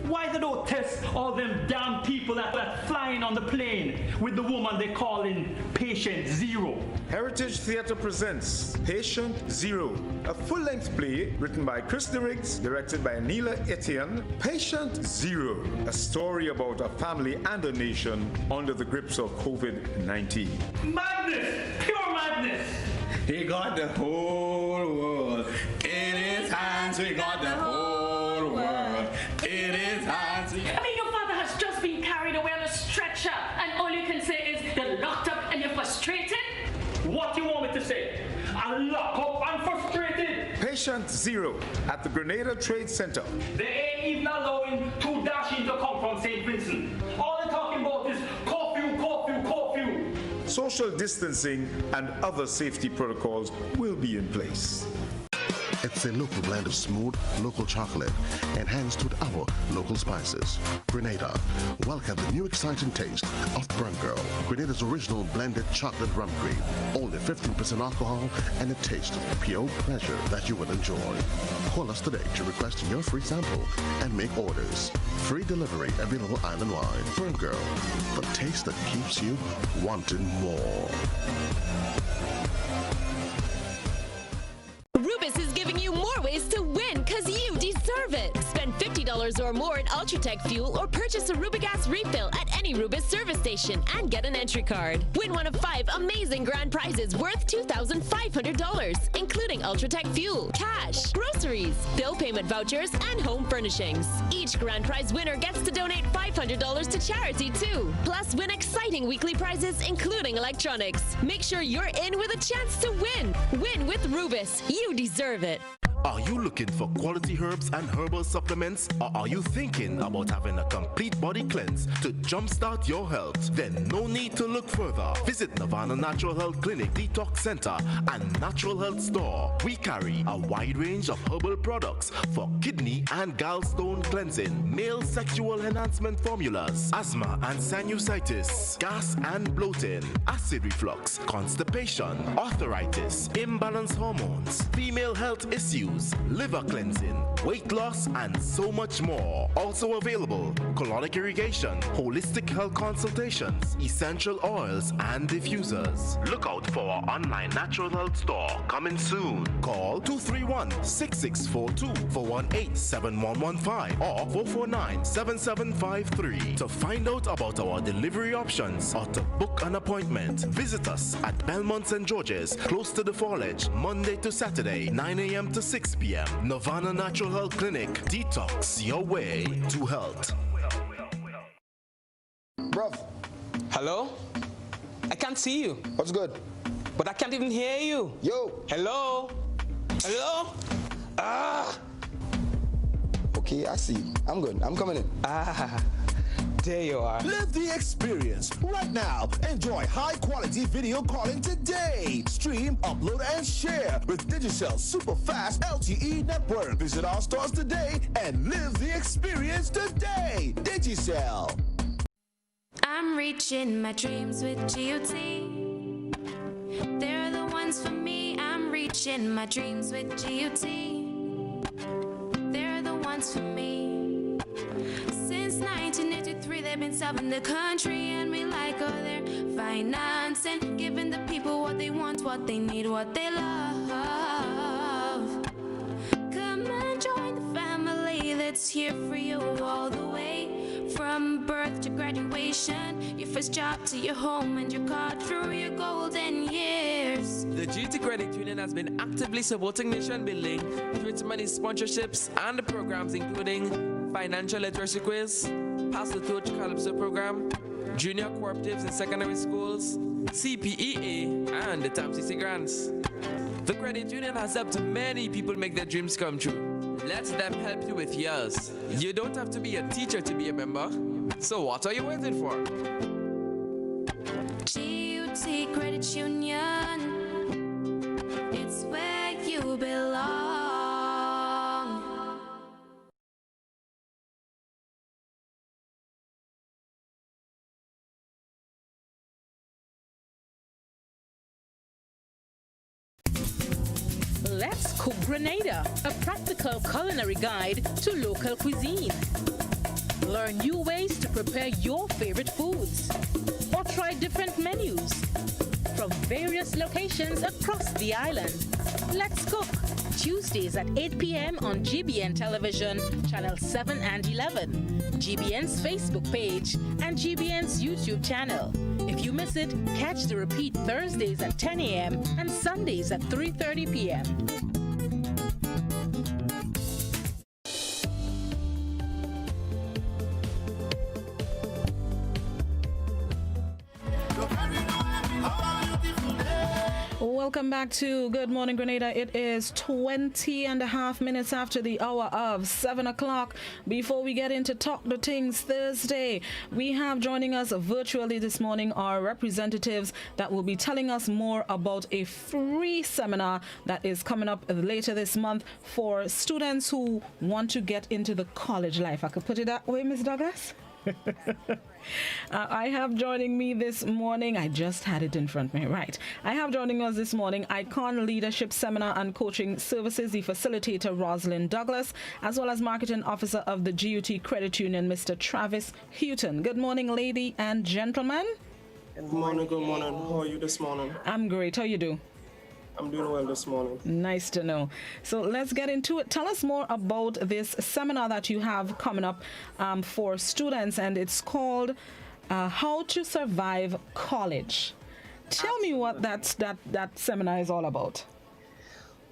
Why they don't test all them damn people that are flying on the plane with the woman they calling Patient Zero? Heritage Theatre presents Patient Zero, a full-length play written by Chris DeRiggs, directed by Neela Etienne. Patient Zero, a story about a family and a nation under the grips of COVID-19. Madness! Pure madness! He got the whole world in his hands. He got the whole world in his hands. I mean, your father has just been carried away on a stretcher, and all you can say is you're locked up and you're frustrated? What do you want me to say? I'm locked up and frustrated. Patient Zero at the Grenada Trade Center. They ain't even allowing 2 Dashins to come from St. Vincent. All they're talking about is curfew, curfew, curfew. Social distancing and other safety protocols will be in place. It's a local blend of smooth, local chocolate, enhanced with our local spices. Grenada, welcome the new exciting taste of Brown Girl. Grenada's original blended chocolate rum cream. Only 15% alcohol and a taste of pure pleasure that you will enjoy. Call us today to request your free sample and make orders. Free delivery available island-wide. Brown Girl, the taste that keeps you wanting more. Rubis is giving you more ways to win because you deserve it. Spend $50 or more in Ultratech fuel or purchase a Rubigas refill at any Rubis service station and get an entry card. Win one of 5 amazing grand prizes worth $2,500, including Ultratech fuel, cash, groceries, bill payment vouchers, and home furnishings. Each grand prize winner gets to donate $500 to charity too. Plus, win exciting weekly prizes, including electronics. Make sure you're in with a chance to win. Win with Rubis. You deserve it. Are you looking for quality herbs and herbal supplements? Or are you thinking about having a complete body cleanse to jumpstart your health? Then no need to look further. Visit Nirvana Natural Health Clinic, Detox Center, and Natural Health Store. We carry a wide range of herbal products for kidney and gallstone cleansing, male sexual enhancement formulas, asthma and sinusitis, gas and bloating, acid reflux, constipation, arthritis, imbalanced hormones, female health issues, liver cleansing, weight loss, and so much more. Also available, colonic irrigation, holistic health consultations, essential oils, and diffusers. Look out for our online natural health store coming soon. Call 231-6642 418-7115 or 449-7753 to find out about our delivery options or to book an appointment. Visit us at Belmont St. George's, close to the Foliage, Monday to Saturday, 9 a.m. to 6 p.m. Nirvana Natural Health Clinic. Detox your way to health. Bruv. Hello? I can't see you. What's good? But I can't even hear you. Yo. Hello? Hello? Ah. Okay, I see. I'm good. I'm coming in. Ah. There you are. Live the experience right now. Enjoy high-quality video calling today. Stream, upload, and share with Digicel super fast LTE network. Visit our stores today and live the experience today. Digicel. I'm reaching my dreams with GOT. They're the ones for me. I'm reaching my dreams with GOT. They're the ones for me. Since 1983, they've been serving the country, and we like all their financing, giving the people what they want, what they need, what they love. Come and join the family that's here for you all the way, from birth to graduation, your first job to your home and your car through your golden years. The GT Credit Union has been actively supporting nation building through its many sponsorships and programs, including Financial Literacy Quiz, Pass the Torch Calypso Program, Junior Cooperatives in Secondary Schools, CPEA, and the TAMCC Grants. The Credit Union has helped many people make their dreams come true. Let them help you with yours. You don't have to be a teacher to be a member. So what are you waiting for? GUT Credit Union, it's where you belong. Let's Cook Grenada, a practical culinary guide to local cuisine. Learn new ways to prepare your favorite foods or try different menus from various locations across the island. Let's Cook, Tuesdays at 8 p.m. on GBN Television, Channel 7 and 11, GBN's Facebook page, and GBN's YouTube channel. If you miss it, catch the repeat Thursdays at 10 a.m. and Sundays at 3:30 p.m. Welcome back to Good Morning Grenada. It is 20 and a half minutes after the hour of 7 o'clock. Before we get into Talk the Things Thursday, we have joining us virtually this morning our representatives that will be telling us more about a free seminar that is coming up later this month for students who want to get into the college life. I could put it that way, Ms. Douglas? I have joining me this morning, I just had it in front of me, right. I have joining us this morning Icon Leadership Seminar and Coaching Services, the facilitator Roslyn Douglas, as well as Marketing Officer of the GUT Credit Union, Mr. Travis Heuton. Good morning, lady and gentlemen. Good morning, good morning. How are you this morning? I'm great. How you do? I'm doing well this morning. Nice to know. So let's get into it. Tell us more about this seminar that you have coming up for students, and it's called How to Survive College. Tell me what that seminar is all about.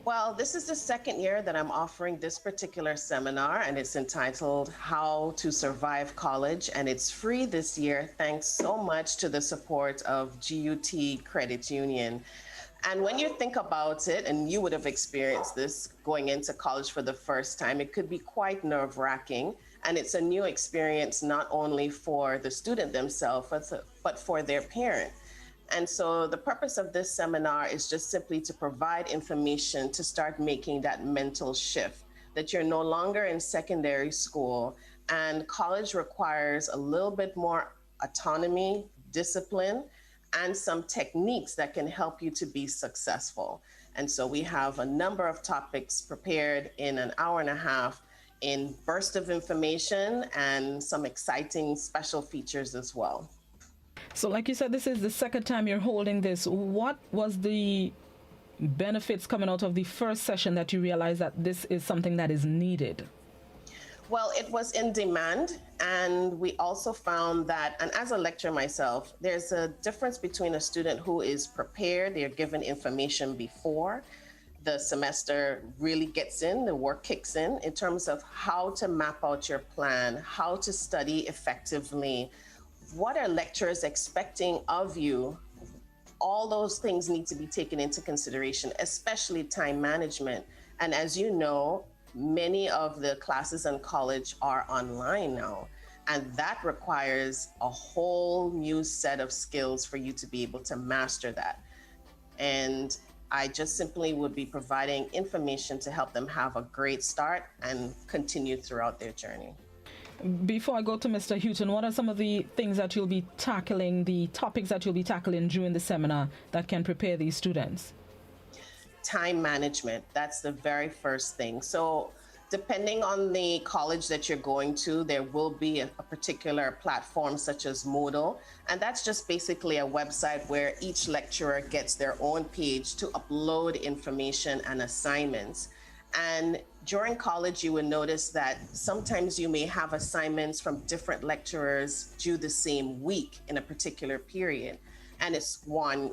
Well, this is the second year that I'm offering this particular seminar, and it's entitled How to Survive College, and it's free this year thanks so much to the support of GUT Credit Union. And when you think about it, and you would have experienced this going into college for the first time, it could be quite nerve-wracking. And it's a new experience not only for the student themselves, but for their parent. And so the purpose of this seminar is just simply to provide information to start making that mental shift, that you're no longer in secondary school, and college requires a little bit more autonomy, discipline, and some techniques that can help you to be successful. And so we have a number of topics prepared in an hour and a half in bursts of information and some exciting special features as well. So like you said, this is the second time you're holding this. What was the benefits coming out of the first session that you realized that this is something that is needed? Well, it was in demand, and we also found that, and as a lecturer myself, there's a difference between a student who is prepared, they're given information before the semester really gets in, the work kicks in terms of how to map out your plan, how to study effectively, what are lecturers expecting of you. All those things need to be taken into consideration, especially time management. And as you know, many of the classes in college are online now, and that requires a whole new set of skills for you to be able to master that. And I just simply would be providing information to help them have a great start and continue throughout their journey. Before I go to Mr. Heuton, what are some of the things that you'll be tackling, the topics that you'll be tackling during the seminar that can prepare these students? Time management, that's the very first thing. So depending on the college that you're going to, there will be a particular platform such as Moodle, and that's just basically a website where each lecturer gets their own page to upload information and assignments. And during college, you will notice that sometimes you may have assignments from different lecturers due the same week in a particular period. And it's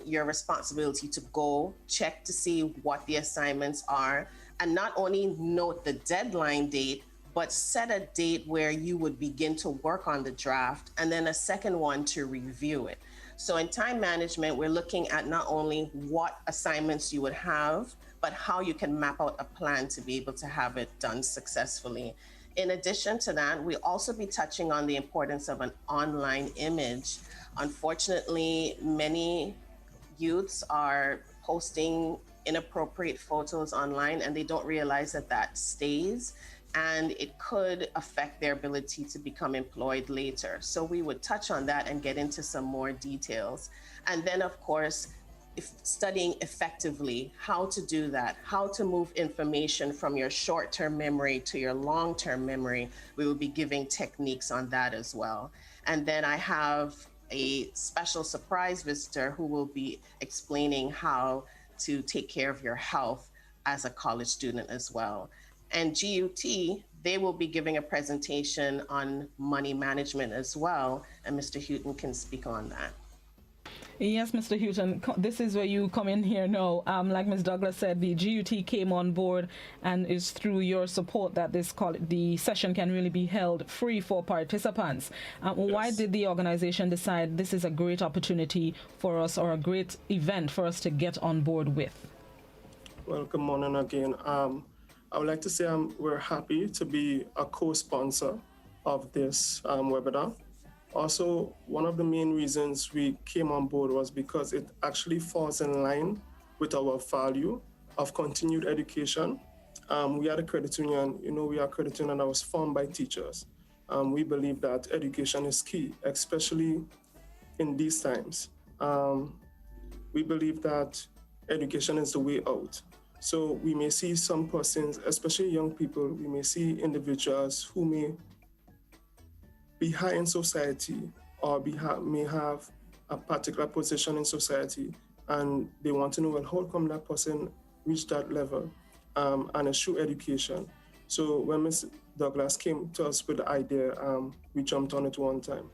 your responsibility to go check to see what the assignments are, and not only note the deadline date, but set a date where you would begin to work on the draft, and then a second one to review it. So in time management, we're looking at not only what assignments you would have, but how you can map out a plan to be able to have it done successfully. In addition to that, we'll also be touching on the importance of an online image. Unfortunately, many youths are posting inappropriate photos online, and they don't realize that that stays, and it could affect their ability to become employed later. So we would touch on that and get into some more details. And then, of course, studying effectively, how to do that, how to move information from your short-term memory to your long-term memory. We will be giving techniques on that as well. And then I have a special surprise visitor who will be explaining how to take care of your health as a college student as well. And GUT, they will be giving a presentation on money management as well, and Mr. Heuton can speak on that. Yes, Mr. Heuton, this is where you come in here now. Like Ms. Douglas said, the GUT came on board, and it's through your support that the session can really be held free for participants. Yes. Why did the organization decide this is a great opportunity for us, or a great event for us to get on board with? Well, good morning again. I would like to say we're happy to be a co-sponsor of this webinar. Also, one of the main reasons we came on board was because it actually falls in line with our value of continued education. We are a credit union, we are a credit union that was formed by teachers. We believe that education is key, especially in these times. We believe that education is the way out. So we may see some persons, especially young people, we may see individuals who may be high in society or may have a particular position in society, and they want to know, well, how come that person reached that level, and it's through education. So when Ms. Douglas came to us with the idea, we jumped on it one time.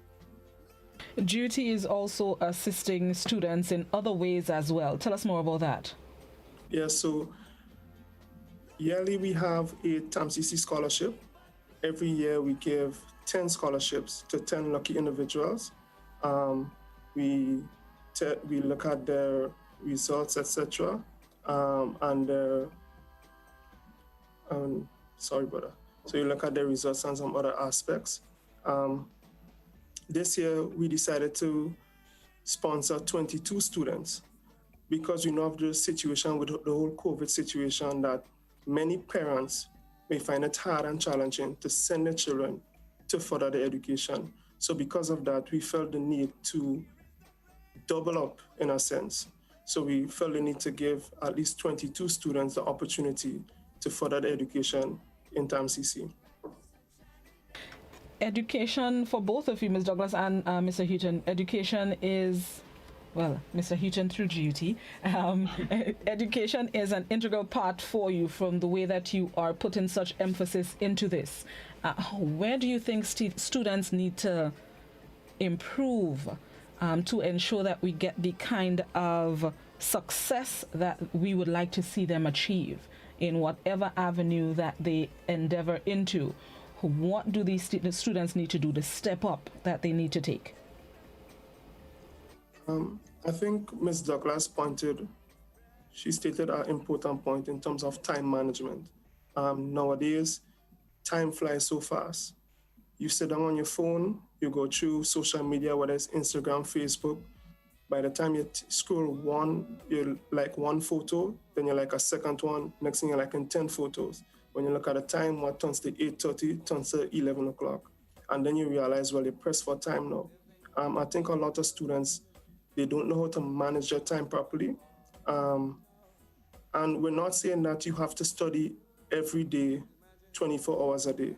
Duty is also assisting students in other ways as well. Tell us more about that. Yes, so yearly we have a TAMCC scholarship. Every year we give 10 scholarships to 10 lucky individuals. We look at their results, etc., and their sorry, brother. So you look at their results and some other aspects. This year we decided to sponsor 22 students because we know of the situation with the whole COVID situation, that many parents may find it hard and challenging to send their children to further their education. So because of that, we felt the need to double up in a sense. So we felt the need to give at least 22 students the opportunity to further their education in TAMCC. Education for both of you, Ms. Douglas and Mr. Heuton, education is, well, Mr. Heuton through GUT, education is an integral part for you from the way that you are putting such emphasis into this. Where do you think students need to improve to ensure that we get the kind of success that we would like to see them achieve in whatever avenue that they endeavor into? What do these students need to do to step up that they need to take? I think Ms. Douglas she stated an important point in terms of time management. Nowadays, time flies so fast. You sit down on your phone, you go through social media, whether it's Instagram, Facebook. By the time you scroll one, you like one photo, then you like a second one, next thing you're liking 10 photos. When you look at the time, what turns to 8:30, turns to 11 o'clock. And then you realize, well, you're pressed for time now. I think a lot of students, they don't know how to manage their time properly. And we're not saying that you have to study every day, 24 hours a day.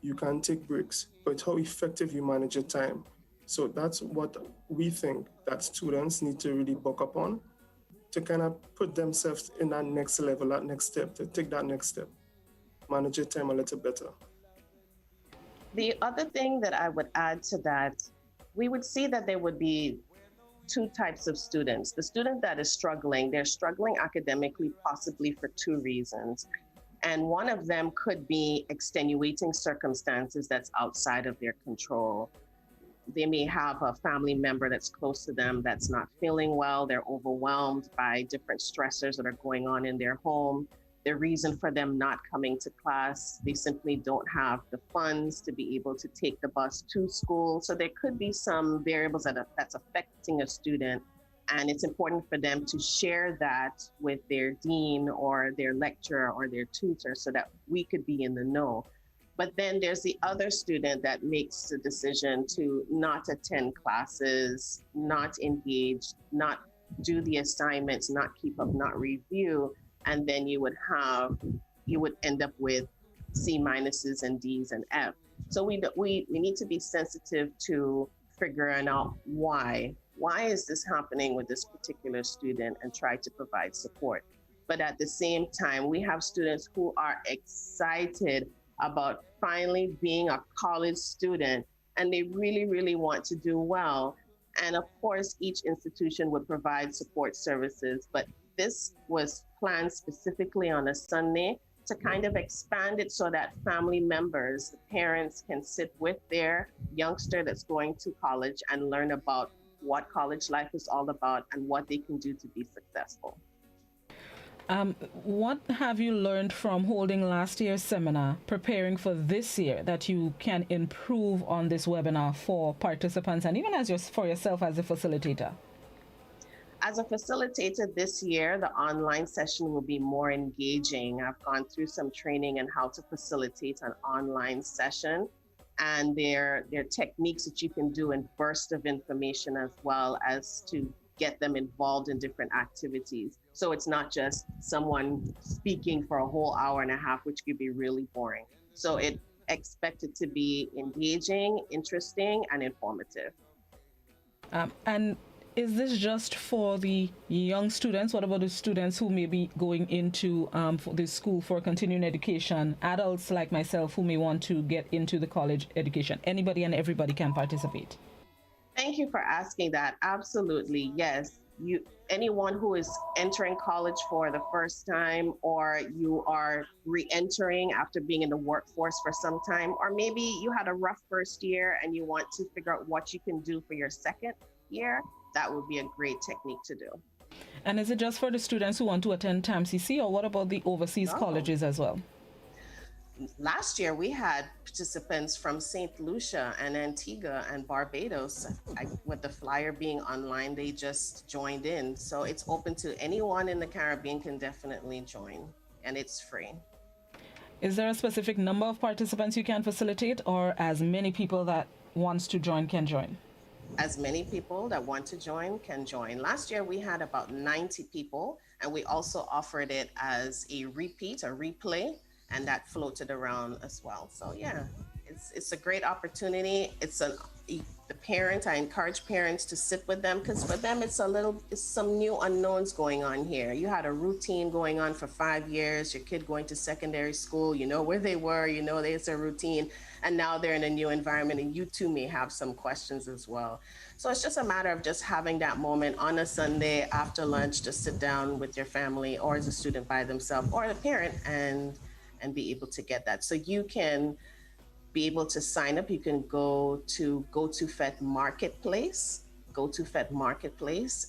You can take breaks, but how effective you manage your time. So that's what we think that students need to really buck up on to kind of put themselves in that next level, that next step, to take that next step, manage your time a little better. The other thing that I would add to that, we would see that there would be two types of students. The student that is struggling, they're struggling academically, possibly for two reasons. And one of them could be extenuating circumstances that's outside of their control. They may have a family member that's close to them that's not feeling well. They're overwhelmed by different stressors that are going on in their home. The reason for them not coming to class, they simply don't have the funds to be able to take the bus to school. So there could be some variables that's affecting a student. And it's important for them to share that with their dean or their lecturer or their tutor so that we could be in the know. But then there's the other student that makes the decision to not attend classes, not engage, not do the assignments, not keep up, not review. And then you would end up with C minuses and Ds and F. So we need to be sensitive to figuring out why is this happening with this particular student and try to provide support. But at the same time, we have students who are excited about finally being a college student and they really, really want to do well. And of course, each institution would provide support services, but this was planned specifically on a Sunday to kind of expand it so that family members, parents can sit with their youngster that's going to college and learn about what college life is all about and what they can do to be successful. What have you learned from holding last year's seminar, preparing for this year, that you can improve on this webinar for participants and even for yourself as a facilitator? As a facilitator this year, the online session will be more engaging. I've gone through some training on how to facilitate an online session, and there are techniques that you can do in bursts of information as well as to get them involved in different activities. So it's not just someone speaking for a whole hour and a half, which could be really boring. So it expected to be engaging, interesting, and informative. And is this just for the young students? What about the students who may be going into for the school for continuing education, adults like myself who may want to get into the college education? Anybody and everybody can participate. Thank you for asking that. Absolutely, yes. Anyone who is entering college for the first time, or you are re-entering after being in the workforce for some time, or maybe you had a rough first year and you want to figure out what you can do for your second year, that would be a great technique to do. And is it just for the students who want to attend TAMCC, or what about the overseas colleges as well? Last year, we had participants from St. Lucia and Antigua and Barbados. With the flyer being online, they just joined in. So it's open to anyone in the Caribbean can definitely join, and it's free. Is there a specific number of participants you can facilitate, or as many people that wants to join can join? As many people that want to join can join. Last year, we had about 90 people, and we also offered it as a repeat, a replay, and that floated around as well. So yeah, it's a great opportunity. The parent, I encourage parents to sit with them, because for them it's some new unknowns going on here. You had a routine going on for 5 years, your kid going to secondary school, you know where they were, you know there's a routine, and now they're in a new environment, and you too may have some questions as well. So it's just a matter of just having that moment on a Sunday after lunch, just sit down with your family, or as a student by themselves, or the parent, and be able to get that. So you can be able to sign up. You can go to GoToFed Marketplace,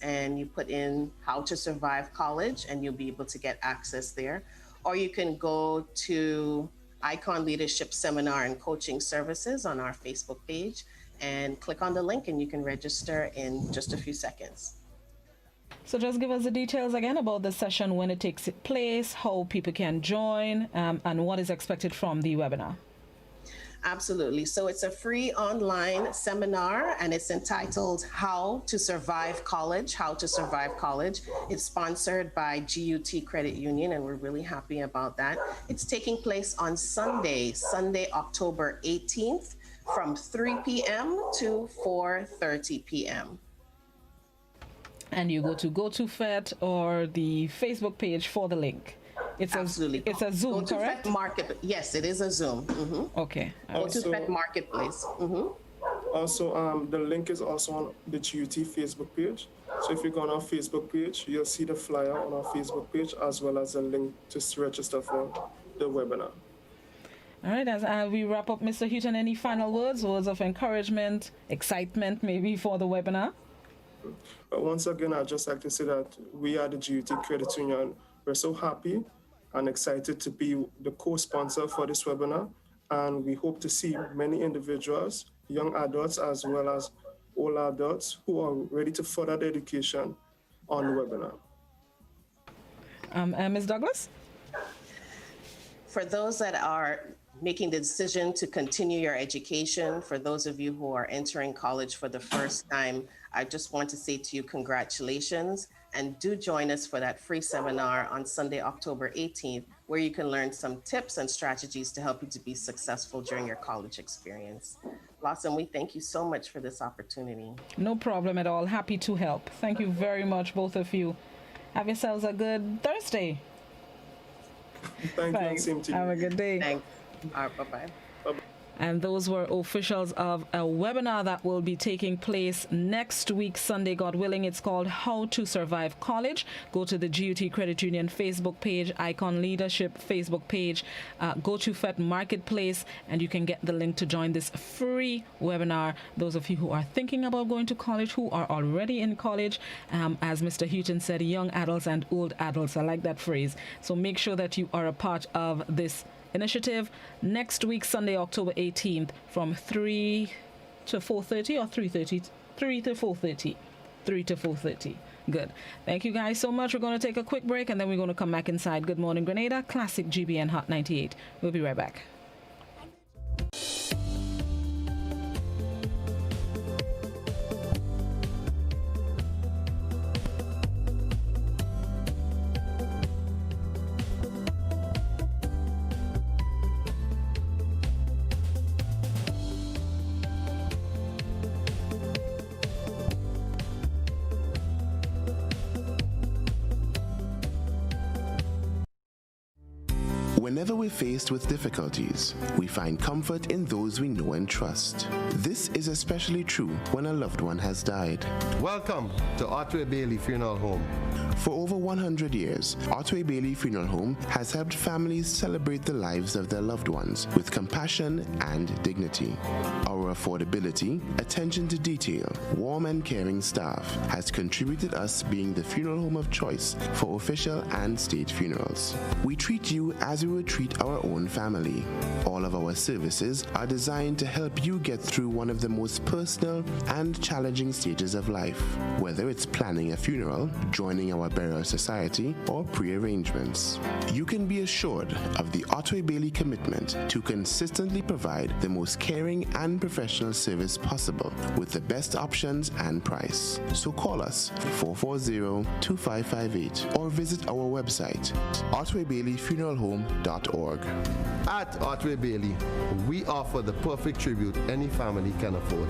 and you put in how to survive college, and you'll be able to get access there. Or you can go to Icon Leadership Seminar and Coaching Services on our Facebook page and click on the link, and you can register in just a few seconds. So just give us the details again about the session, when it takes place, how people can join, and what is expected from the webinar. Absolutely. So it's a free online seminar, and it's entitled How to Survive College, It's sponsored by GUT Credit Union, and we're really happy about that. It's taking place on Sunday, October 18th, from 3 p.m. to 4:30 p.m. And you go to GoToFed or the Facebook page for the link. Absolutely. It's a Zoom, correct? Yes, it is a Zoom. Mm-hmm. Okay. GoToFed Marketplace. Mm-hmm. Also, the link is also on the GUT Facebook page. So if you go on our Facebook page, you'll see the flyer on our Facebook page, as well as a link to register for the webinar. All right, as we wrap up, Mr. Heuton, any final words of encouragement, excitement maybe for the webinar? Once again, I'd just like to say that we at the GUT Credit Union, we're so happy and excited to be the co-sponsor for this webinar. And we hope to see many individuals, young adults as well as old adults, who are ready to further their education on the webinar. Ms. Douglas? For those that are making the decision to continue your education, for those of you who are entering college for the first time, I just want to say to you, congratulations, and do join us for that free seminar on Sunday, October 18th, where you can learn some tips and strategies to help you to be successful during your college experience. Blossom, we thank you so much for this opportunity. No problem at all. Happy to help. Thank you very much, both of you. Have yourselves a good Thursday. Thank you. Same to you. Have a good day. Thanks. All right, bye-bye. And those were officials of a webinar that will be taking place next week, Sunday, God willing. It's called How to Survive College. Go to the GUT Credit Union Facebook page, Icon Leadership Facebook page, go to FET Marketplace, and you can get the link to join this free webinar. Those of you who are thinking about going to college, who are already in college, as Mr. Heuton said, young adults and old adults. I like that phrase. So make sure that you are a part of this initiative next week, Sunday, October 18th, from 3 to 4:30 or 3:30? 3 to 4:30. 3 to 4:30. Good. Thank you guys so much. We're going to take a quick break and then we're going to come back inside Good Morning Grenada, Classic GBN Hot 98. We'll be right back. Whenever we're faced with difficulties, we find comfort in those we know and trust. This is especially true when a loved one has died. Welcome to Otway Bailey Funeral Home. For over 100 years, Otway Bailey Funeral Home has helped families celebrate the lives of their loved ones with compassion and dignity. Our affordability, attention to detail, warm and caring staff has contributed us being the funeral home of choice for official and state funerals. We treat you as we would treat our own family. All of our services are designed to help you get through one of the most personal and challenging stages of life, whether it's planning a funeral, joining our burial society, or pre-arrangements. You can be assured of the Otway Bailey commitment to consistently provide the most caring and professional service possible with the best options and price. So call us 440-2558 or visit our website, otwaybaileyfuneralhome.org. At Otway Bailey, we offer the perfect tribute any family can afford.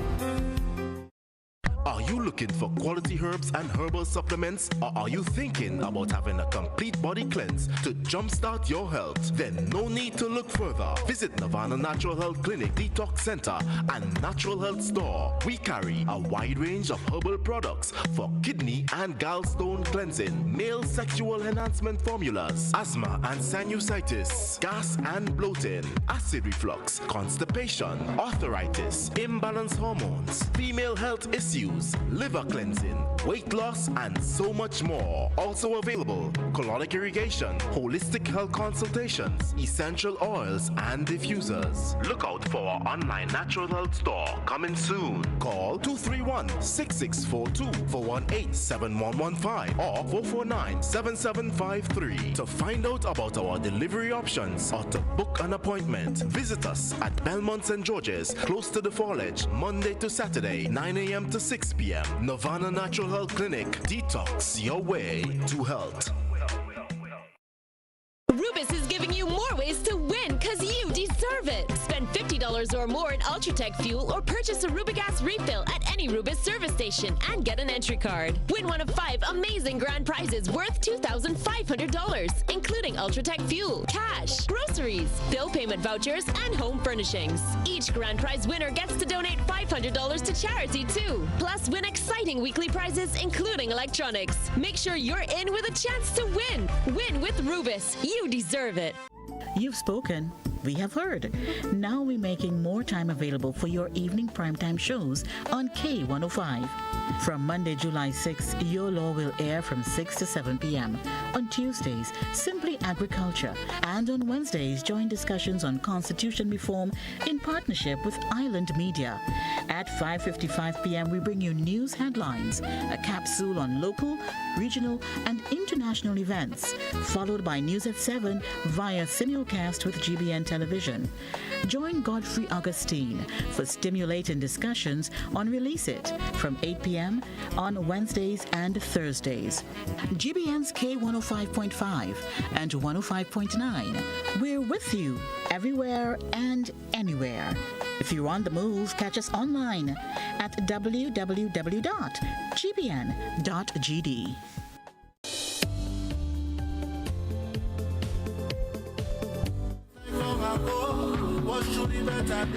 Are you looking for quality herbs and herbal supplements, or are you thinking about having a complete body cleanse to jumpstart your health? Then no need to look further. Visit Nirvana Natural Health Clinic, Detox Center, and Natural Health Store. We carry a wide range of herbal products for kidney and gallstone cleansing, male sexual enhancement formulas, asthma and sinusitis, gas and bloating, acid reflux, constipation, arthritis, imbalanced hormones, female health issues, liver cleansing, weight loss, and so much more. Also available, colonic irrigation, holistic health consultations, essential oils, and diffusers. Look out for our online natural health store coming soon. Call 231-6642 418-7115 or 449-7753 to find out about our delivery options or to book an appointment. Visit us at Belmont St. George's, close to the Fallage, Monday to Saturday, 9 a.m. to 6 p.m. Nirvana Natural Health Clinic. Detox your way to health. Rubis is giving you more ways to win because you deserve it. Spend $50 or more in Ultratech fuel or purchase a Rubigas refill at any Rubis service station and get an entry card. Win one of 5 amazing grand prizes worth $2,500, including Ultratech fuel, cash, groceries, bill payment vouchers, and home furnishings. Each grand prize winner gets to donate $500 to charity too. Plus, win exciting weekly prizes, including electronics. Make sure you're in with a chance to win. Win with Rubis. You deserve it. You've spoken. We have heard. Now we're making more time available for your evening primetime shows on K105. From Monday, July 6th, Your Law will air from 6 to 7 p.m. On Tuesdays, Simply Agriculture. And on Wednesdays, join discussions on constitution reform in partnership with Island Media. At 5:55 p.m., we bring you news headlines, a capsule on local, regional, and international events, followed by news at 7 via simulcast with GBN Television. Join Godfrey Augustine for stimulating discussions on Release It from 8 p.m. on Wednesdays and Thursdays. GBN's K105.5 and 105.9. We're with you everywhere and anywhere. If you're on the move, catch us online at www.gbn.gd. What should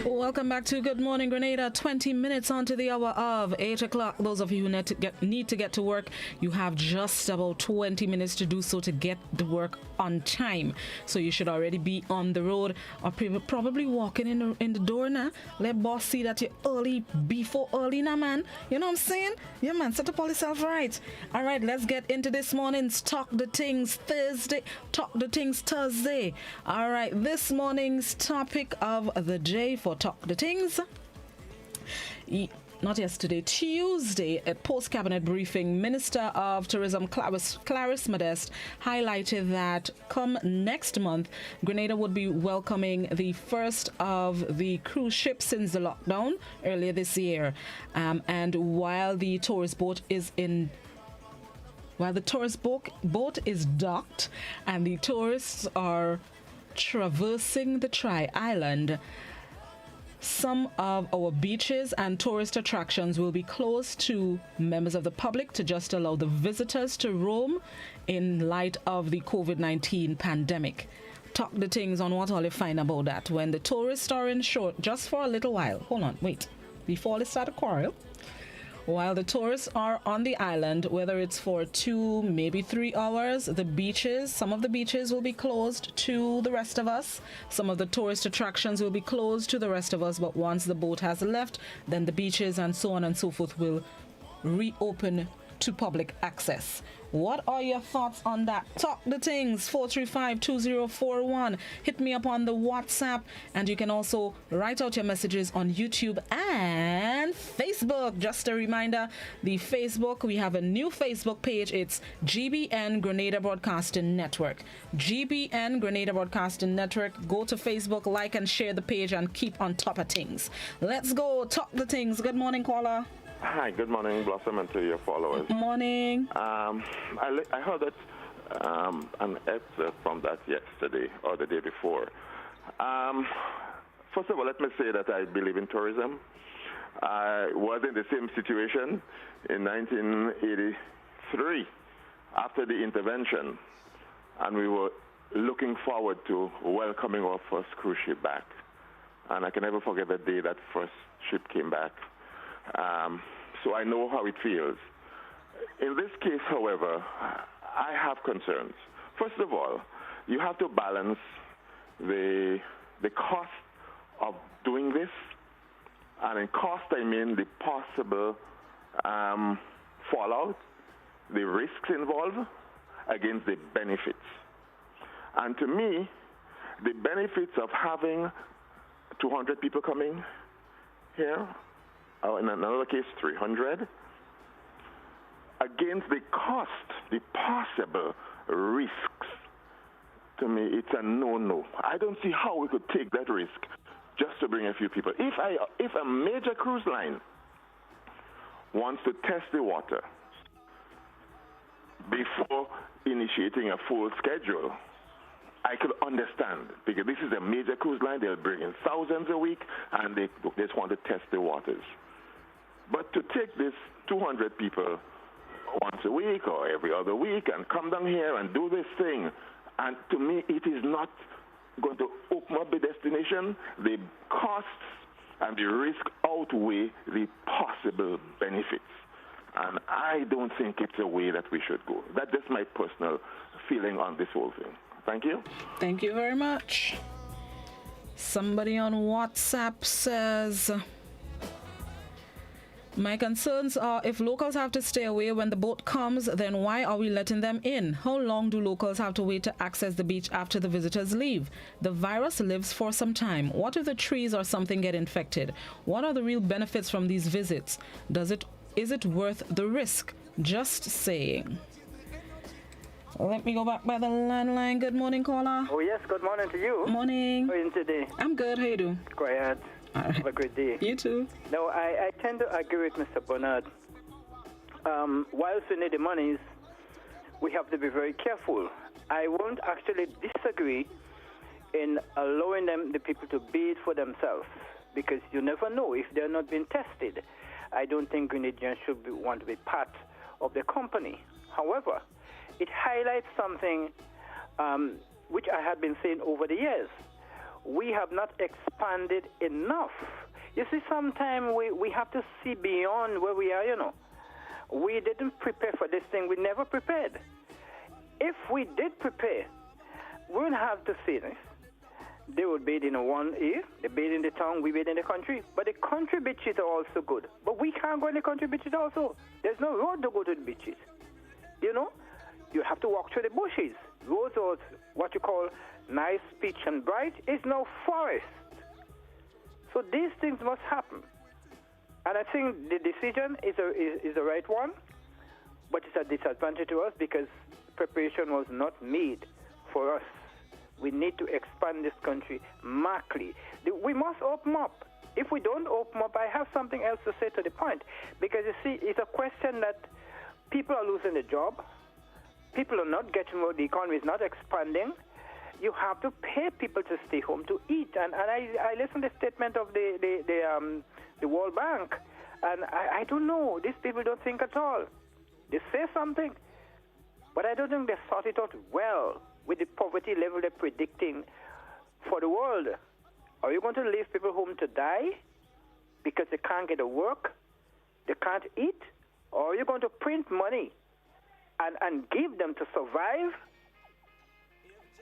Welcome back to Good Morning Grenada. 20 minutes onto the hour of 8 o'clock. Those of you who need to get to work, you have just about 20 minutes to do so to get the work on time. So you should already be on the road or probably walking in the door now. Let boss see that you're early before early now, man. You know what I'm saying? Yeah, man. Set up all yourself right. All right, let's get into this morning's Talk the Things Thursday. Talk the Things Thursday. All right, this morning's topic of the day for Talk the Things. Not yesterday, Tuesday, at post-cabinet briefing, Minister of Tourism Clarice Modeste highlighted that come next month, Grenada would be welcoming the first of the cruise ships since the lockdown earlier this year. And while the tourist boat is docked and the tourists are traversing the Tri-Island, some of our beaches and tourist attractions will be closed to members of the public to just allow the visitors to roam in light of the COVID-19 pandemic. Talk the things on what all you find about that. When the tourists are in short, just for a little while. Hold on, wait. Before they start a quarrel. While the tourists are on the island, whether it's for 2, maybe 3 hours, some of the beaches will be closed to the rest of us. Some of the tourist attractions will be closed to the rest of us, but once the boat has left, then the beaches and so on and so forth will reopen to public access. What are your thoughts on that? Talk the things, 435-2041. Hit me up on the WhatsApp, and you can also write out your messages on YouTube and Facebook. Just a reminder, the Facebook, we have a new Facebook page. It's GBN Grenada Broadcasting Network. GBN Grenada Broadcasting Network. Go to Facebook, like and share the page, and keep on top of things. Let's go. Talk the things. Good morning, caller. Hi, good morning, Blossom, and to your followers. Morning. I heard that an excerpt from that yesterday or the day before. First of all, let me say that I believe in tourism. I was in the same situation in 1983 after the intervention, and we were looking forward to welcoming our first cruise ship back. And I can never forget the day that first ship came back. So I know how it feels. In this case, however, I have concerns. First of all, you have to balance the cost of doing this, and in cost I mean the possible fallout, the risks involved, against the benefits. And to me, the benefits of having 200 people coming here, in another case 300, against the cost, the possible risks, to me it's a no-no. I don't see how we could take that risk just to bring a few people. If a major cruise line wants to test the water before initiating a full schedule, I could understand, because this is a major cruise line. They'll bring in thousands a week, and they just want to test the waters. But to take this 200 people once a week or every other week and come down here and do this thing, and to me it is not going to open up the destination. The costs and the risk outweigh the possible benefits. And I don't think it's a way that we should go. That's just my personal feeling on this whole thing. Thank you. Thank you very much. Somebody on WhatsApp says, my concerns are, if locals have to stay away when the boat comes, then why are we letting them in? How long do locals have to wait to access the beach after the visitors leave? The virus lives for some time. What if the trees or something get infected? What are the real benefits from these visits? Is it worth the risk? Just saying. Let me go back by the landline. Good morning, caller. Oh, yes. Good morning to you. Morning. How are you today? I'm good. How you doing? Quiet. Right. Have a great day. You too. No, I tend to agree with Mr. Bernard. Whilst we need the monies, we have to be very careful. I won't actually disagree in allowing the people to bid for themselves, because you never know if they're not being tested. I don't think Grenadians should want to be part of the company. However, it highlights something which I have been saying over the years. we have not expanded enough. You see, sometimes we have to see beyond where we are, you know. We didn't prepare for this thing. We never prepared. If we did prepare, we wouldn't have to see this. They would bathe in one ear, they bathe in the town, we bathe in the country. But the country beaches are also good. But we can't go in the country beaches also. There's no road to go to the beaches. You know, you have to walk through the bushes. Roads are what you call nice, peach and bright. It's no forest. So these things must happen. And I think the decision is the right one, but it's a disadvantage to us because preparation was not made for us. We need to expand this country markedly. We must open up. If we don't open up, I have something else to say to the point. Because you see, it's a question that people are losing their job. People are not getting more. The economy is not expanding. You have to pay people to stay home to eat. And I listened to the statement of the World Bank, and I don't know. These people don't think at all. They say something, but I don't think they thought it out well. With the poverty level they're predicting for the world, are you going to leave people home to die because they can't get a work, they can't eat? Or are you going to print money and give them to survive?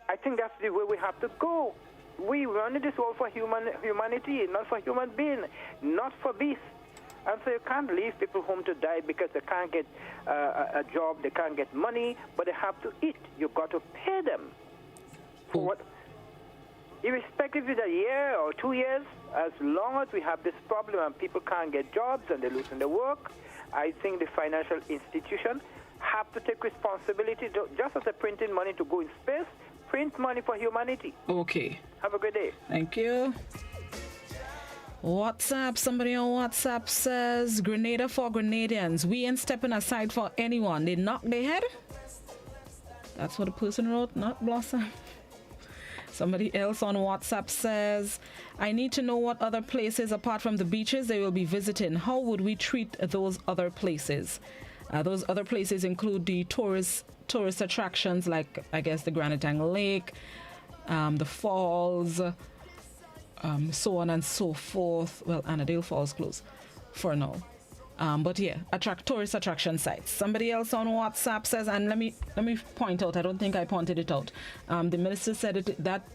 I think that's the way we have to go. We run this world for humanity, not for human beings, not for beasts. And so you can't leave people home to die because they can't get a job, they can't get money, but they have to eat. You've got to pay them for what? Irrespective if it's a year or 2 years, as long as we have this problem and people can't get jobs and they're losing their work, I think the financial institution have to take responsibility, just as they're printing money to go in space, print money for humanity. Okay. Have a good day. Thank you. WhatsApp, somebody on WhatsApp says, Grenada for Grenadians. We ain't stepping aside for anyone. They knock their head. That's what the person wrote, not Blossom. Somebody else on WhatsApp says, I need to know what other places apart from the beaches they will be visiting. How would we treat those other places? Those other places include the tourist attractions like, I guess, the Grenada 8th Lake, the falls, so on and so forth. Well, Annandale Falls closed for now. But yeah, tourist attraction sites. Somebody else on WhatsApp says, and let me point out, I don't think I pointed it out. The minister said that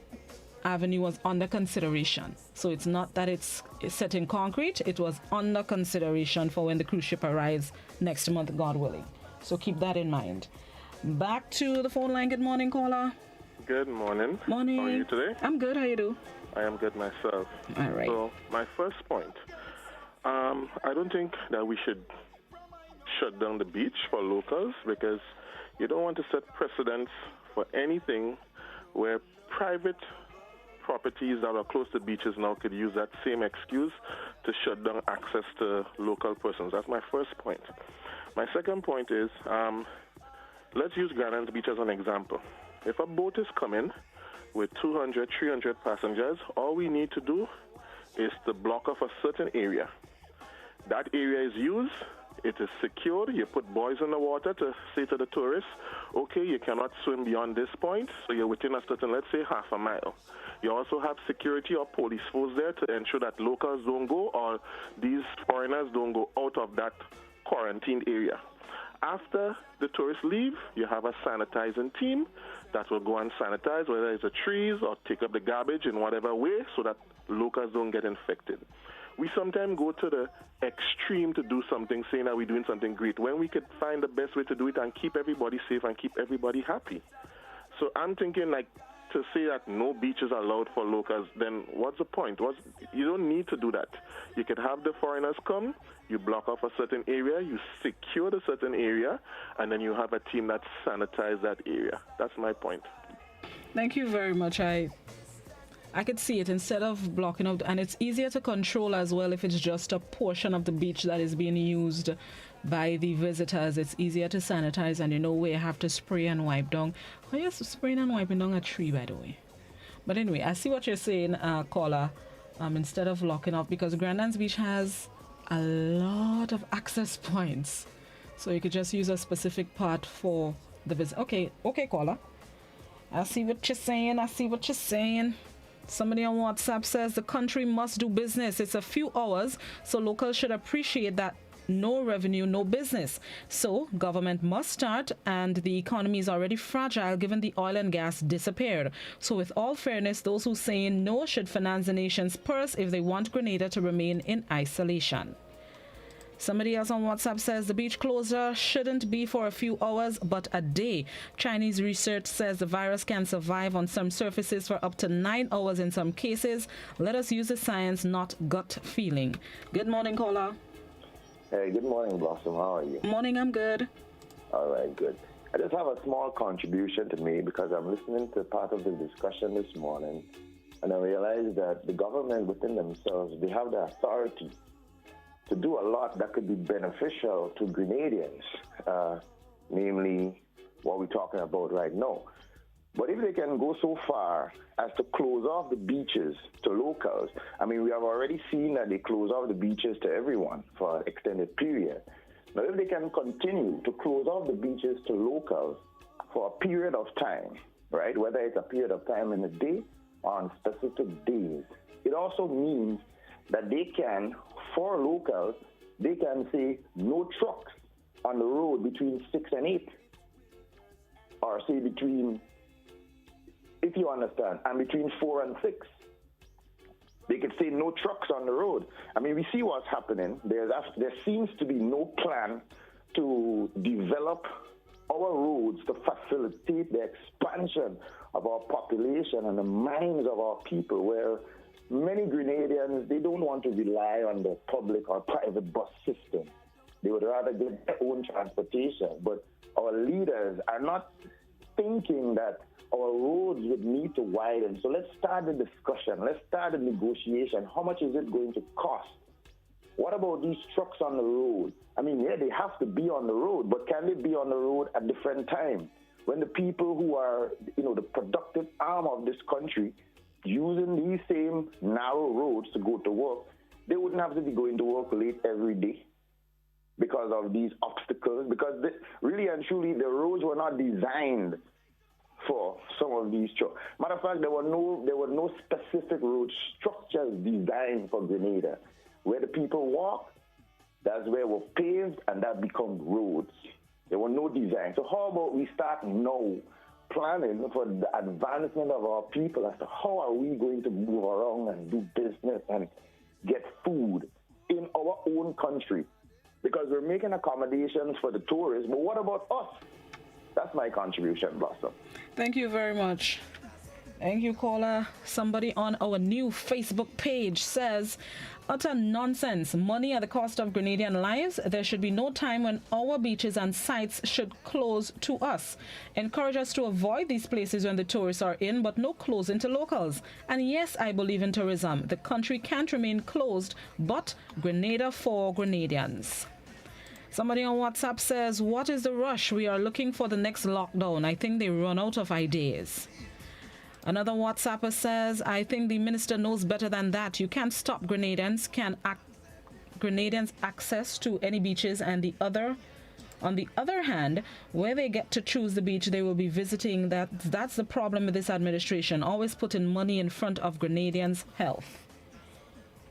avenue was under consideration. So it's not that it's set in concrete. It was under consideration for when the cruise ship arrives next month, God willing. So keep that in mind. Back to the phone line. Good morning, caller. Good morning. Morning. How are you today? I'm good. How you do? I am good myself. All right. So my first point, I don't think that we should shut down the beach for locals because you don't want to set precedents for anything where private properties that are close to beaches now could use that same excuse to shut down access to local persons. That's my first point. My second point is, let's use Grenada Beach as an example. If a boat is coming with 200, 300 passengers, all we need to do is to block off a certain area. That area is used, it is secured, you put buoys in the water to say to the tourists, okay, you cannot swim beyond this point, so you're within a certain, let's say, half a mile. You also have security or police force there to ensure that locals don't go or these foreigners don't go out of that quarantined area. After the tourists leave, you have a sanitizing team that will go and sanitize, whether it's the trees or take up the garbage in whatever way so that locals don't get infected. We sometimes go to the extreme to do something, saying that we're doing something great, when we could find the best way to do it and keep everybody safe and keep everybody happy. So I'm thinking, like, to say that no beaches are allowed for locals, then what's the point? You don't need to do that. You could have the foreigners come, you block off a certain area, you secure the certain area, and then you have a team that sanitizes that area. That's my point. Thank you very much. I could see it instead of blocking out, and it's easier to control as well if it's just a portion of the beach that is being used by the visitors. It's easier to sanitize, and you know where you have to spray and wipe down. Oh yes, spraying and wiping down a tree, by the way. But anyway, I see what you're saying, caller. Instead of locking off, because Grenada Beach has a lot of access points, so you could just use a specific part for the visit. Okay, caller. I see what you're saying. Somebody on WhatsApp says the country must do business. It's a few hours, so locals should appreciate that. No revenue, no business. So government must start, and the economy is already fragile given the oil and gas disappeared. So with all fairness, those who say no should finance the nation's purse if they want Grenada to remain in isolation. Somebody else on WhatsApp says the beach closure shouldn't be for a few hours, but a day. Chinese research says the virus can survive on some surfaces for up to 9 hours in some cases. Let us use the science, not gut feeling. Good morning, caller. Hey, good morning, Blossom. How are you? Morning, I'm good. All right, good. I just have a small contribution to make because I'm listening to part of the discussion this morning, and I realize that the government within themselves, they have the authority to do a lot that could be beneficial to Grenadians, namely what we're talking about right now. But if they can go so far as to close off the beaches to locals, I mean, we have already seen that they close off the beaches to everyone for an extended period. Now, if they can continue to close off the beaches to locals for a period of time, right, whether it's a period of time in a day or on specific days, it also means that they can, for locals, they can say no trucks on the road between 6 and 8, or say between, if you understand, and between 4 and 6. They could say no trucks on the road. I mean, we see what's happening. There seems to be no plan to develop our roads to facilitate the expansion of our population and the minds of our people, where many Grenadians, they don't want to rely on the public or private bus system. They would rather get their own transportation. But our leaders are not thinking that our roads would need to widen. So let's start the discussion. Let's start the negotiation. How much is it going to cost? What about these trucks on the road? I mean, yeah, they have to be on the road, but can they be on the road at different times? When the people who are, the productive arm of this country, using these same narrow roads to go to work, they wouldn't have to be going to work late every day because of these obstacles, because really and truly, the roads were not designed for some of these trucks. Matter of fact, there were no specific road structures designed for Grenada. Where the people walk, that's where we're paved, and that becomes roads. There were no design. So how about we start now planning for the advancement of our people as to how are we going to move around and do business and get food in our own country? Because we're making accommodations for the tourists, but what about us? That's my contribution, Blossom. Thank you very much. Thank you, caller. Somebody on our new Facebook page says, utter nonsense. Money at the cost of Grenadian lives. There should be no time when our beaches and sites should close to us. Encourage us to avoid these places when the tourists are in, but no closing to locals. And yes, I believe in tourism. The country can't remain closed, but Grenada for Grenadians. Somebody on WhatsApp says, what is the rush? We are looking for the next lockdown. I think they run out of ideas. Another WhatsApper says, I think the minister knows better than that. You can't stop Grenadians access to any beaches, and on the other hand, where they get to choose the beach they will be visiting, that's the problem with this administration, always putting money in front of Grenadians' health.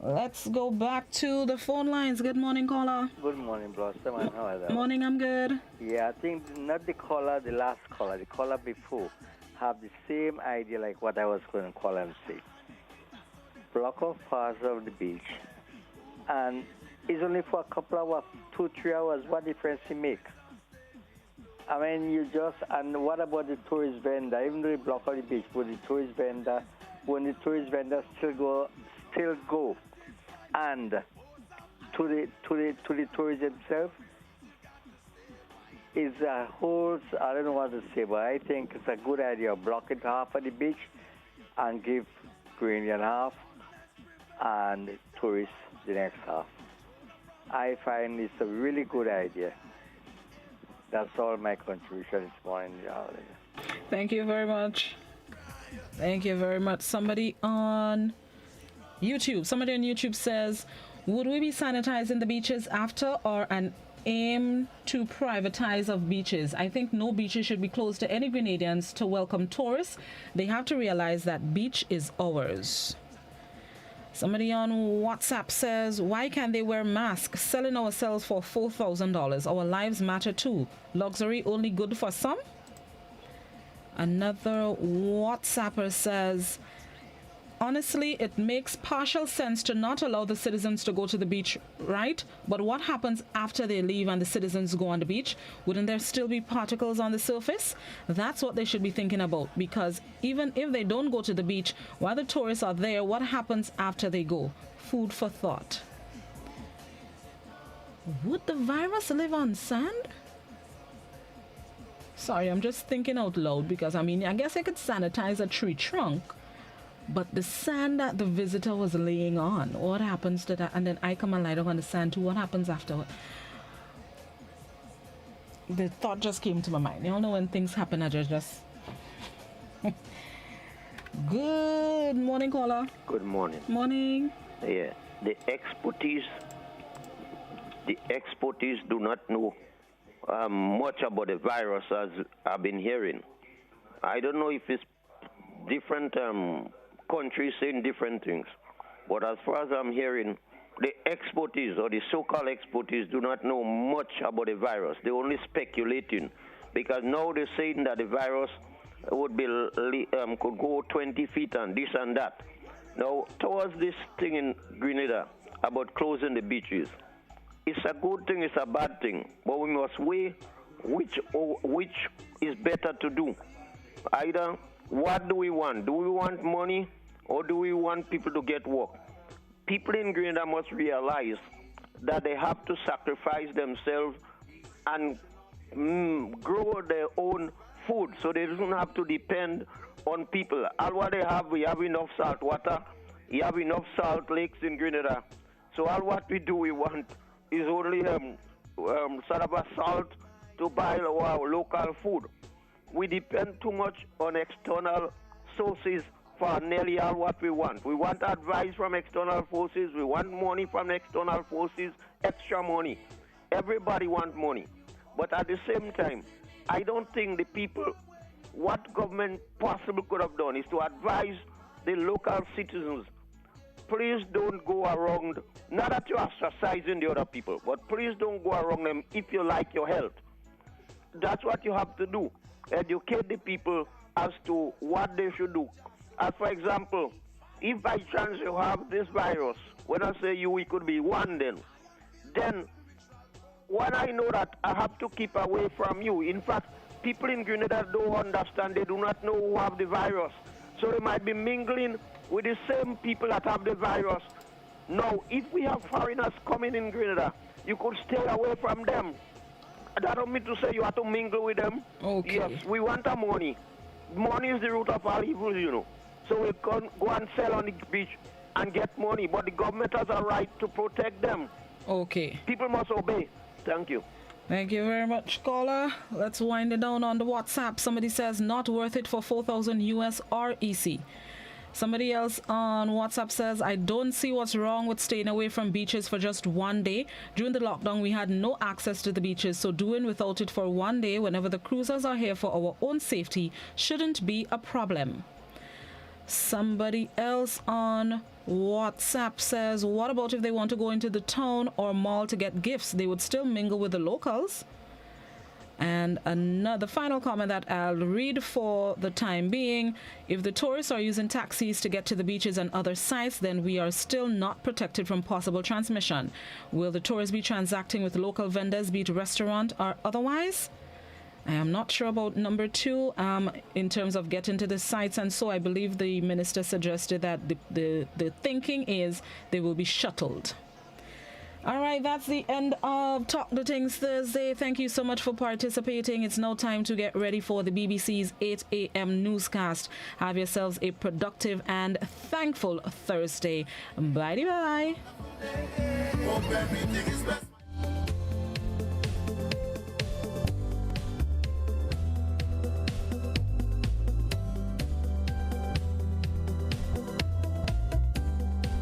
Let's go back to the phone lines. Good morning, caller. Good morning, Blossom. And how are you? Morning, I'm good. Yeah, I think not the caller, the last caller, the caller before, have the same idea like what I was going to call and say. Block off parts of the beach, and it's only for a couple of hours, 2-3 hours. What difference it makes? I mean, and what about the tourist vendor? Even though they block off the beach, but the tourist vendor, when the tourist vendor still go, and to the tourist himself, is a whole, I don't know what to say, but I think it's a good idea. Block it half of the beach and give Grenadian half and tourists the next half. I find it's a really good idea. That's all my contribution this morning. Thank you very much. Thank you very much. Somebody on YouTube says, would we be sanitizing the beaches after or aim to privatize of beaches. I think no beaches should be closed to any Grenadians to welcome tourists. They have to realize that beach is ours. Somebody on WhatsApp says, why can't they wear masks? Selling ourselves for $4,000. Our lives matter too. Luxury only good for some? Another WhatsApper says, honestly, it makes partial sense to not allow the citizens to go to the beach, right? But what happens after they leave and the citizens go on the beach? Wouldn't there still be particles on the surface? That's what they should be thinking about, because even if they don't go to the beach, while the tourists are there, what happens after they go? Food for thought. Would the virus live on sand? Sorry, I'm just thinking out loud, because I mean, I guess I could sanitize a tree trunk. But the sand that the visitor was laying on, what happens to that? And then I come and lie down on the sand too. What happens afterward? The thought just came to my mind. You all know when things happen, I just... Good morning, caller. Good morning. Morning. Yeah, the expertise do not know much about the virus, as I've been hearing. I don't know if it's different countries saying different things, but as far as I'm hearing, the expertise or the so-called expertise do not know much about the virus. They're only speculating, because now they're saying that the virus would be could go 20 feet and this and that. Now, towards this thing in Grenada about closing the beaches, it's a good thing, it's a bad thing, but we must weigh which is better to do. Either, what do we want? Do we want money, or do we want people to get work? People in Grenada must realize that they have to sacrifice themselves and grow their own food, so they don't have to depend on people. All what they have, we have enough salt water, we have enough salt lakes in Grenada. So all what we do, we want is only sort of a salt to buy our local food. We depend too much on external sources for nearly all what we want. We want advice from external forces. We want money from external forces, extra money. Everybody wants money. But at the same time, I don't think the people, what government possibly could have done is to advise the local citizens, please don't go around, not that you're ostracizing the other people, but please don't go around them if you like your health. That's what you have to do. Educate the people as to what they should do. As for example, if by chance you have this virus, when I say you, it could be one then when I know that I have to keep away from you. In fact, people in Grenada don't understand, they do not know who have the virus. So they might be mingling with the same people that have the virus. Now, if we have foreigners coming in Grenada, you could stay away from them. That don't mean to say you have to mingle with them. Okay. Yes, we want our money. Money is the root of all evil, you know. So we can go and sell on the beach and get money, but the government has a right to protect them. Okay. People must obey. Thank you. Thank you very much, caller. Let's wind it down on the WhatsApp. Somebody says not worth it for 4,000 US or EC. Somebody else on WhatsApp says, I don't see what's wrong with staying away from beaches for just one day. During the lockdown, we had no access to the beaches, so doing without it for one day whenever the cruisers are here for our own safety shouldn't be a problem. Somebody else on WhatsApp says, what about if they want to go into the town or mall to get gifts? They would still mingle with the locals. And another final comment that I'll read for the time being, if the tourists are using taxis to get to the beaches and other sites, then we are still not protected from possible transmission. Will the tourists be transacting with local vendors, be it restaurant or otherwise? I am not sure about number 2 in terms of getting to the sites, and so I believe the minister suggested that the thinking is they will be shuttled. All right, that's the end of Talk the Things Thursday. Thank you so much for participating. It's now time to get ready for the BBC's 8 a.m. newscast. Have yourselves a productive and thankful Thursday. Bye-bye.